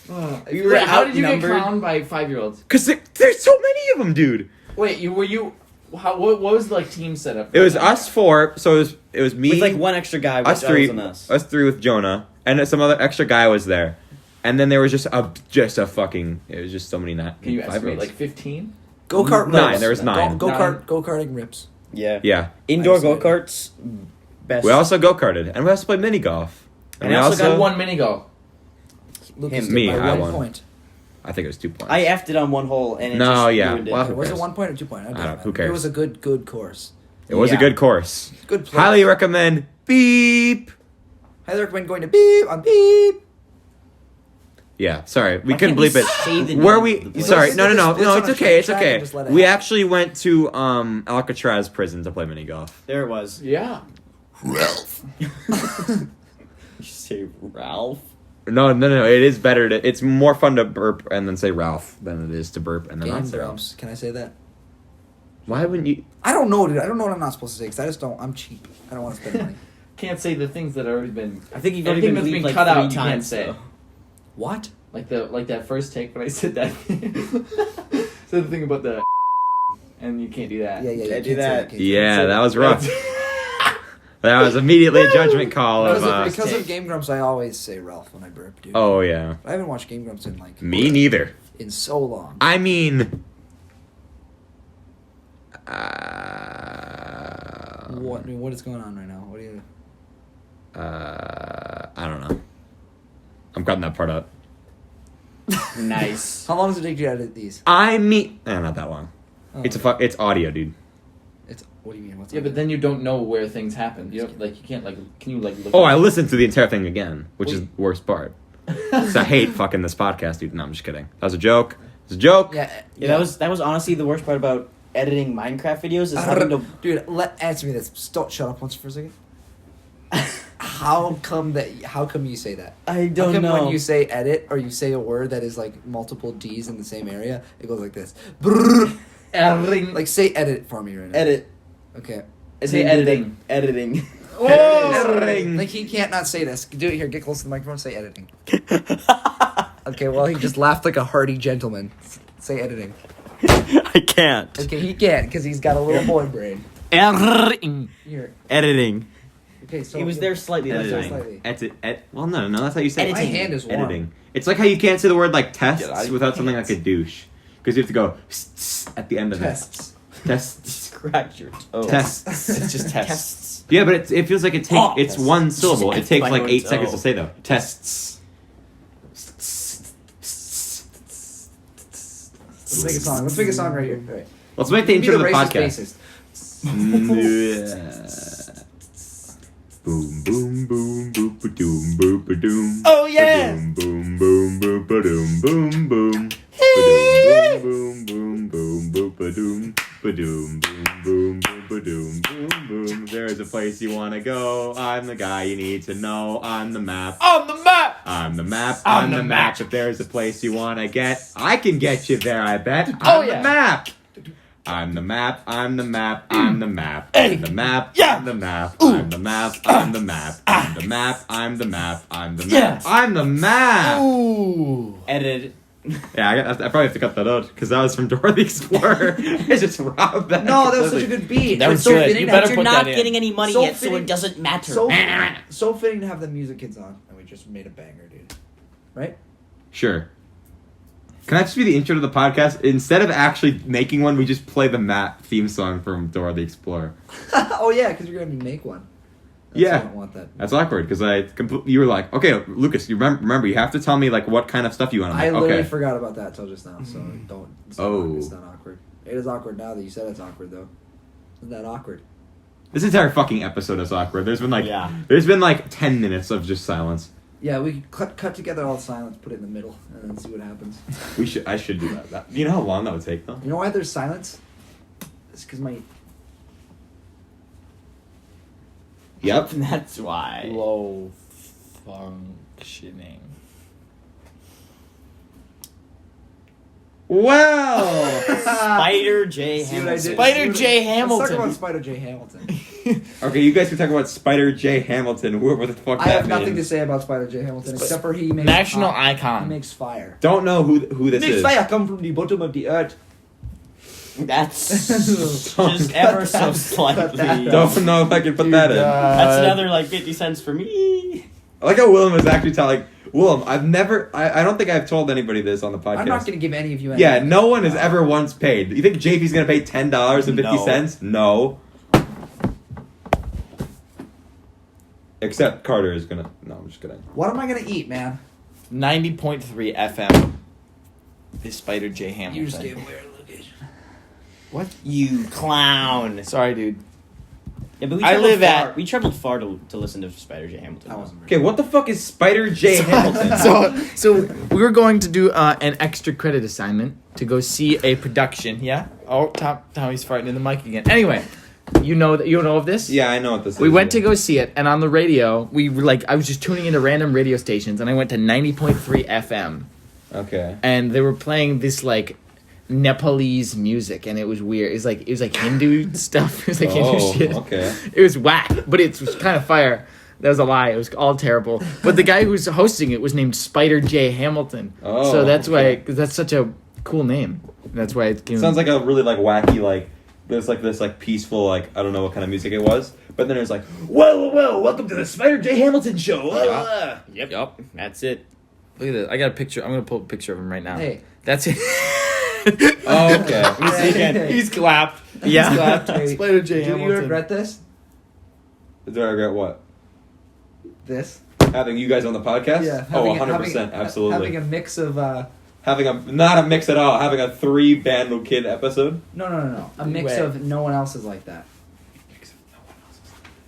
S4: We were
S5: Wait, how did you get
S4: outnumbered.
S5: clowned by 5-year-olds?
S3: Because there's so many of them, dude.
S5: Wait, what was the like team setup?
S3: It was us 4, so it was me,
S4: With like one extra guy, which
S3: us 3,
S4: wasn't us.
S3: us 3 with Jonah, and then some other extra guy was there. And then there was just a fucking, it was just so many
S5: Can you estimate
S3: 5-year-olds.
S5: like 15?
S2: Go-kart
S3: 9,
S2: rips.
S3: there was 9.
S2: Go-karting rips.
S4: Yeah.
S3: Yeah.
S4: Indoor
S2: I see.
S4: go-karts, best.
S3: We also go-karted, and we also played mini golf.
S4: And
S3: we
S4: I also
S5: Got one mini go.
S2: Lucas
S4: Him.
S2: did
S3: Me,
S2: by
S3: I
S2: 1
S3: won.
S2: point.
S3: I think it was 2 points.
S4: I effed it on one hole, and it
S3: No,
S4: just
S3: yeah.
S4: ruined it.
S3: Well,
S2: Was it
S3: cares?
S2: 1 point or 2 point?
S3: don't know. Who cares?
S2: It was a good course.
S3: It was a
S4: Yeah.
S3: good course.
S2: Good play.
S3: Highly recommend. Beep.
S2: Highly recommend going to beep on beep.
S3: Yeah, sorry, we
S4: Why
S3: couldn't
S4: can't we
S3: bleep it.
S4: say the
S3: Where
S4: name
S3: we?
S4: of the place?
S3: Sorry,
S2: Let's
S3: no,
S2: just
S3: it's okay, it's
S2: track
S3: okay.
S2: and just let it
S3: We
S2: happen.
S3: actually went to Alcatraz prison to play mini golf.
S4: There it was.
S5: Yeah.
S4: You say Ralph?
S3: No, it is better to. It's more fun to burp and then say Ralph than it is to burp and then
S2: Game
S3: not say Ralph.
S2: grumps. Can I say that?
S3: Why wouldn't you?
S2: I don't know, dude. I don't know what I'm not supposed to say because I just don't. I'm cheap. I don't want to spend money.
S5: Can't say the things that have already been.
S4: I think you've already
S5: Anything
S4: been
S5: that's
S4: bleeped
S5: been
S4: like
S5: cut
S4: 3
S5: out, you can't
S4: times.
S5: say.
S4: though.
S2: What?
S5: Like that first take when I said that. Said the thing about the. And you can't do that.
S2: Yeah.
S4: Can't
S2: you
S4: do
S2: can't say
S4: that.
S2: can't say
S3: Yeah, that was rough. That was immediately a judgment call of.
S2: Because of Game Grumps, I always say Ralph when I burp, dude.
S3: Oh yeah,
S2: I haven't watched Game Grumps in like
S3: me neither.
S2: in so long.
S3: I mean.
S2: What is going on right now? What are you?
S3: I don't know. I'm cutting that part out.
S4: Nice.
S2: How long does it take you to edit these?
S3: I mean, not that long.
S2: Oh,
S3: It's audio, dude.
S2: It's what do you mean? What's
S5: Yeah,
S2: on
S5: but
S2: it?
S5: then you don't know where things happen. You don't, like you can't like. Can you like look?
S3: Oh,
S5: up-
S3: I listened to the entire thing again, which is the worst part. So I hate fucking this podcast, dude. No, I'm just kidding. That was a joke. It was a joke.
S2: yeah,
S4: Yeah, that was honestly the worst part about editing Minecraft videos is having to.
S2: Dude, answer me this. Stop. Shut up once for a second. How come you say that?
S4: I
S2: How
S4: don't
S2: come
S4: know.
S2: when you say edit or you say a word that is like multiple D's in the same area, it goes like this. Brrr.
S5: Editing.
S2: Like say edit for me right now.
S4: edit.
S2: Okay.
S5: Say
S4: And then do
S5: editing.
S4: the Editing.
S3: Oh!
S2: Like he can't not say this. Do it here. Get close to the microphone. Say editing. Okay. Well, he just laughed like a hearty gentleman. Say editing.
S7: I can't.
S2: Okay, he can't because he's got a little boy brain.
S7: Editing.
S2: Here.
S7: Editing.
S2: Okay. So
S4: He was there slightly that
S2: Editing.
S4: time.
S2: Slightly.
S3: Well, no, that's how you say it.
S2: My hand is warm.
S3: Editing. It's like how you can't say the word like tests
S5: Get out of your
S3: without something like a douche. Because you have to go at the end of
S2: Tests.
S3: it. Tests.
S4: Scratch your toe.
S3: Tests.
S5: It's just tests.
S3: Yeah, but it feels like it takes.
S4: Oh,
S3: it's
S4: tests.
S3: one syllable. It
S4: Just
S3: takes
S4: my
S3: like
S4: own
S3: 8
S4: toe.
S3: seconds to say though. Tests.
S2: Let's make a song. Let's make a song right here. All right.
S3: Let's make the
S2: Be
S3: intro to the
S2: racist
S3: podcast.
S2: bassist.
S3: Boom, boom, boom, boop, ba doom, boop, ba doom.
S5: Oh, yeah.
S3: Boom, boom, boom, boop, ba doom, boom, boom. Boom, boom, boom, boop, ba doom, ba doom, boom, boom, boom, ba doom, boom, boom. There's a place you wanna go. I'm the guy you need to know. I'm the map.
S5: On the map.
S3: I'm the map.
S5: I'm
S3: I'm
S5: the
S3: the map. If there's a place you wanna get, I can get you there. I bet.
S5: Oh,
S3: I'm
S5: yeah.
S3: the map. I'm the map, I'm the map, I'm the map,
S5: Hey.
S3: I'm the map,
S5: Yeah.
S3: I'm the map, I'm the map, I'm the map, I'm the map, I'm the map, I'm the map,
S5: Yeah.
S3: I'm the map.
S5: Ooh.
S4: Edited.
S3: Yeah, I probably have to cut that out because that was from Dora the Explorer. I just robbed that.
S2: No, that was such a good beat.
S5: That was
S2: It's so
S5: good.
S2: fitting
S5: You
S2: to
S5: better
S2: have-
S4: You're
S5: put
S4: not
S5: that in.
S4: getting any money
S2: So
S4: yet, so
S2: fitting-
S4: it doesn't matter.
S2: so fitting to have the music kids on, and we just made a banger, dude. Right?
S3: Sure. Can that just be the intro to the podcast? Instead of actually making one, we just play the map theme song from Dora the Explorer.
S2: Oh yeah, because you're gonna make one. That's
S3: Yeah.
S2: why I don't want that.
S3: That's awkward because you were like, okay, Lucas, you remember you have to tell me like what kind of stuff you want. I'm
S2: I
S3: like,
S2: literally
S3: okay.
S2: forgot about that till just now, so don't. It's not,
S3: Oh.
S2: it's not awkward. It is awkward now that you said it's awkward, though. Isn't that awkward?
S3: This entire fucking episode is awkward. There's been like
S4: Yeah.
S3: 10 minutes of just silence.
S2: Yeah, we could cut together all the silence, put it in the middle, and then see what happens.
S3: I should do that. You know how long that would take though?
S2: You know why there's silence? It's because my
S3: Yep.
S4: That's why.
S5: Low functioning.
S3: Well.
S4: Spider J.
S2: See what I did?
S4: Hamilton.
S5: Spider J.
S2: Let's
S5: Hamilton.
S2: talk about Spider J. Hamilton.
S3: Okay, you guys can talk about Spider J. Hamilton. What the fuck
S2: I
S3: that
S2: have nothing to
S3: means.
S2: say about Spider J. Hamilton except for he makes
S5: National
S2: fire.
S5: icon.
S2: He makes fire.
S3: Don't know who this is.
S2: come from the bottom of the earth.
S4: That's just ever so slightly.
S3: Don't know if I can put that in.
S4: That's another like 50 cents for me.
S3: I like how Willem is actually telling. Willem, I don't think I've told anybody this on the podcast.
S2: I'm not going to give any of you any.
S3: Yeah, no one has ever once paid. You think JP's gonna pay $10.50? No. Except Carter is gonna. No, I'm just kidding.
S2: What am I going to eat, man?
S5: 90.3 FM. This Spider J. Hamilton.
S2: You just gave away our location.
S5: What?
S4: You clown.
S5: Sorry, dude.
S4: Yeah, but we traveled far to listen to Spider J. Hamilton.
S2: That wasn't
S3: Okay, what the fuck is Spider J Hamilton?
S5: So we were going to do an extra credit assignment to go see a production. Yeah. Oh, Tommy's farting in the mic again. Anyway, you know of this?
S3: Yeah, I know what this is.
S5: We went to go see it, and on the radio, I was just tuning into random radio stations, and I went to 90.3 FM,
S3: Okay.
S5: and they were playing this like Nepalese music, and it was weird. It was like Hindu stuff. It was like Hindu shit.
S3: Okay.
S5: It was whack, but it was kind of fire. That was a lie. It was all terrible. But the guy who was hosting it was named Spider J. Hamilton.
S3: Oh,
S5: so that's
S3: okay.
S5: why, cause that's such a cool name. That's why it came.
S3: Sounds like a really like wacky like there's like this like peaceful like I don't know what kind of music it was, but then there's like well welcome to the Spider J Hamilton show.
S4: Yep. That's it.
S5: Look at this. I got a picture. I'm gonna pull a picture of him right now.
S2: Hey.
S5: That's it.
S3: Oh, okay.
S2: Hey.
S5: He's clapped.
S2: Yeah.
S5: He's clapped.
S2: Hey,
S5: Spider J.
S2: Do you
S5: Hamilton.
S2: regret this?
S3: Do I regret what?
S2: This?
S3: Having you guys on the podcast?
S2: Yeah.
S3: Oh,
S2: having
S3: 100%, absolutely.
S2: Having a mix of
S3: Not a mix at all. Having a 3-band kid episode.
S2: no. A mix
S5: Wait.
S2: of no one else is like that.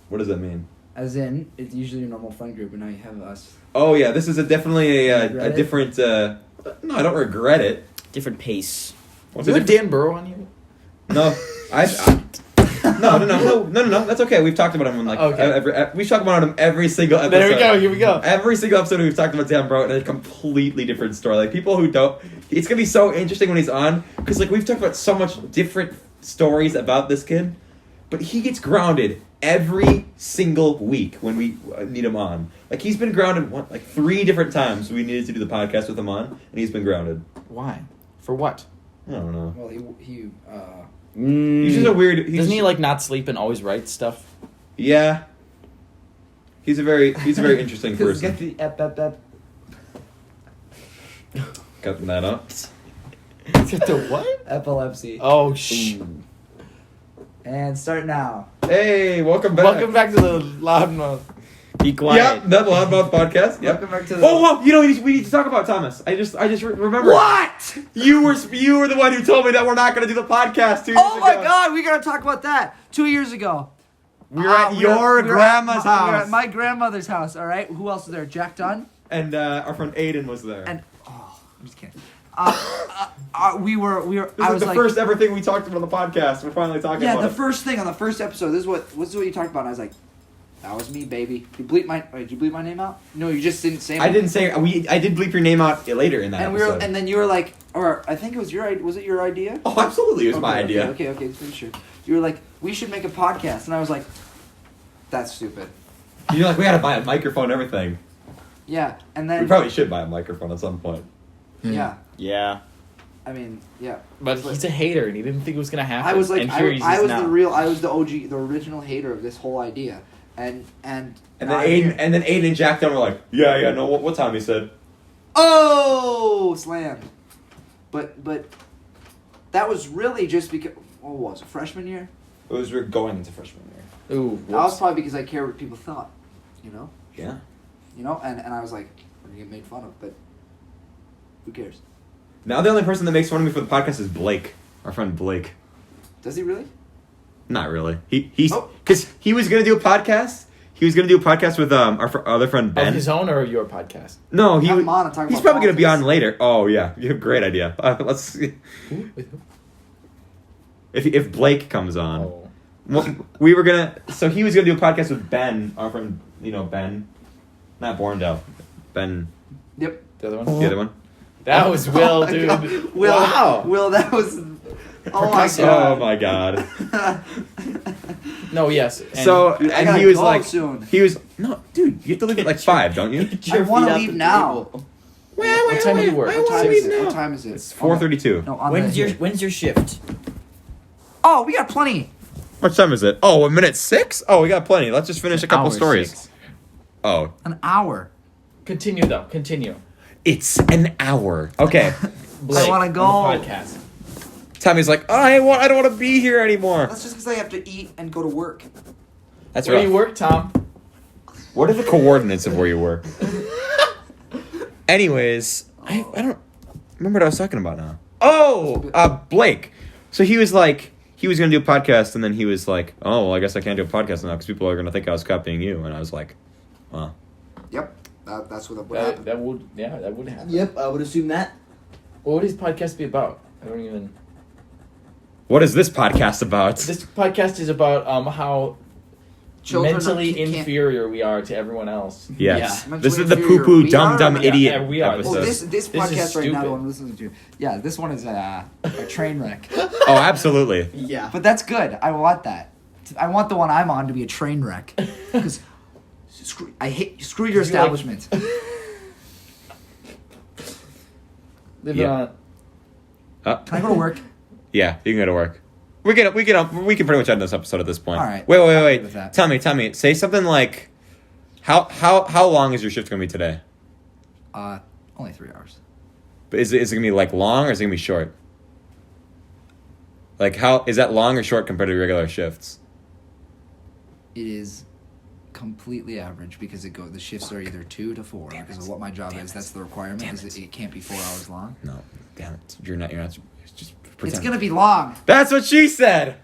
S3: What does that mean?
S2: As in, it's usually your normal friend group, and now you have us.
S3: Oh yeah, this is definitely a
S2: Regret it?
S3: different. No, I don't regret it.
S4: Different pace.
S3: What's
S5: Do
S3: the
S5: you have Dan Burrow on here?
S3: No, no. That's okay. We've talked about him on like
S5: Okay.
S3: we've talked about him every single episode.
S5: There we go. Here we go.
S3: Every single episode we've talked about Dan Bro and a completely different story. Like people who don't, it's gonna be so interesting when he's on because like we've talked about so much different stories about this kid, but he gets grounded every single week when we need him on. Like he's been grounded 3 different times. We needed to do the podcast with him on, and he's been grounded.
S5: Why? For what?
S3: I don't know.
S2: Well, he
S3: He's just a weird.
S5: Doesn't he like not sleep and always write stuff?
S3: Yeah. He's a very interesting person.
S2: Get the ep.
S3: Cutting that up.
S5: Get the what?
S2: Epilepsy.
S5: Oh
S2: And start now.
S3: Hey, welcome back.
S5: Welcome back to the Loudmouth.
S4: Be quiet.
S3: Yep, that Loudmouth podcast. Yep.
S2: Welcome back to the.
S3: Oh, you know we need to talk about Thomas. I just remember.
S2: What?
S3: You were the one who told me that we're not going to do the podcast 2 years ago.
S2: Oh my God, we gotta talk about that. 2 years ago.
S3: We were at your grandma's
S2: We were
S3: house.
S2: at my grandmother's house. All right. Who else was there? Jack Dunn.
S3: And our friend Aiden was there.
S2: And I'm just kidding. We were.
S3: This
S2: I
S3: is
S2: was
S3: the
S2: like,
S3: first ever thing we talked about on the podcast. We're finally talking
S2: yeah,
S3: about
S2: the
S3: it.
S2: first thing on the first episode. This is what you talked about. And I was like, that was me, baby. You bleep my. Wait, did you bleep my name out? No, you just didn't say.
S3: I didn't say I did bleep your name out later in that
S2: And
S3: episode.
S2: and then you were like, or I think it was your. Was it your idea?
S3: Oh, absolutely, it was my
S2: Okay,
S3: idea.
S2: Okay, just make sure. You were like, we should make a podcast, and I was like, that's stupid.
S3: You're like, we gotta buy a microphone and everything.
S2: Yeah, and then
S3: We probably should buy a microphone at some point.
S2: yeah.
S7: Yeah.
S2: I mean, yeah.
S5: But he's a hater, and he didn't think it was gonna happen.
S2: I was like,
S5: and here he's
S2: I
S5: just
S2: was
S5: now.
S2: I was the OG, the original hater of this whole idea, and
S3: And
S2: now
S3: then
S2: I'm here.
S3: Aiden and Jack Dunn were like, yeah, no, what time he said?
S2: Oh, slammed. But that was really just because. What was it? Freshman year?
S3: It was we're going into freshman year.
S5: Ooh,
S2: That was
S5: whoops.
S2: probably because I cared what people thought. You know.
S3: Yeah.
S2: And I was like, we're gonna get made fun of, but who cares?
S3: Now the only person that makes fun of me for the podcast is Blake, our friend Blake.
S2: Does he really?
S3: Not really. He's
S2: Oh.
S3: because he was gonna do a podcast. He was gonna do a podcast with our other friend Ben.
S5: Of his own or your podcast?
S3: No,
S2: Have him on and talk
S3: he's
S2: about
S3: probably gonna be
S2: politics.
S3: on later. Oh yeah, you have a great idea. Let's see
S5: With who?
S3: if Blake comes on.
S5: Oh.
S3: Well, we were gonna. So he was gonna do a podcast with Ben, our friend. You know Ben, not Borndale. Ben,
S2: Yep.
S5: The other one?
S3: the other one.
S5: That was Will,
S2: Oh my
S5: dude.
S2: God. Will,
S3: Wow.
S2: Will, that was. Oh my
S5: Percussive.
S3: Oh
S2: god.
S3: my god.
S5: No, yes. And
S3: So
S2: Dude, I
S3: and
S2: gotta
S3: he was
S2: go
S3: like,
S2: soon.
S3: he was no, dude. You have to leave at like 5, don't you?
S4: Get your
S2: I wanna
S4: feet up
S2: leave
S4: at the
S2: now.
S4: table.
S5: what time do you work?
S2: What time
S5: Six?
S2: is it? What time is it?
S3: It's 4:32.
S2: No, on
S4: When's
S2: the,
S4: your shift?
S2: Oh, we got plenty.
S3: What time is it? Oh, a minute 6. Oh, we got plenty. Let's just finish a couple
S5: Hour
S3: stories.
S5: 6.
S3: Oh,
S2: An hour.
S5: Continue though. Continue.
S3: it's an hour. Okay.
S5: Blake,
S2: wanna go.
S5: on the podcast.
S3: Tommy's like, I don't want to be here anymore.
S2: That's just because I have to eat and go to work.
S3: That's
S5: Where
S3: right.
S5: do you work, Tom?
S3: What are the coordinates of where you work? Anyways, I don't remember what I was talking about now. Oh, Blake. So he was like, he was going to do a podcast, and then he was like, oh, well, I guess I can't do a podcast now because people are going to think I was copying you. And I was like, huh.
S2: Yep. That's what
S5: That would happen.
S4: Yep, I would assume that.
S5: What would his podcast be about? I don't even.
S3: What is this podcast about?
S5: This podcast is about how
S2: Children
S5: mentally
S2: can't-
S5: inferior we are to everyone else.
S3: Yes.
S2: Yeah.
S3: This is the
S2: Mentally
S3: poo-poo,
S2: inferior.
S3: dumb,
S2: We are-
S3: idiot
S5: yeah, we are.
S3: episode.
S2: Oh, this
S5: This is
S2: podcast right now,
S5: stupid.
S2: the one I'm listening to. Yeah, this one is a train wreck.
S3: Oh, absolutely.
S4: Yeah.
S2: But that's good. I want that. I want the one I'm on to be a train wreck. Because screw your establishment.
S5: Live
S3: Yeah.
S5: on.
S2: Can I go to work?
S3: Yeah, you can go to work. We can pretty much end this episode at this point.
S2: All right.
S3: Wait.
S2: With that.
S3: Tell me. Say something like, how long is your shift gonna be today?
S2: Only 3 hours.
S3: But is it gonna be like long or is it gonna be short? Like how is that long or short compared to regular shifts?
S2: It is completely average because the shifts are either 2 to 4 because of what my job is. That's the requirement. Is it can't be 4 hours long.
S3: No, damn it. You're not. Just pretend.
S2: It's gonna be long.
S3: That's what she said.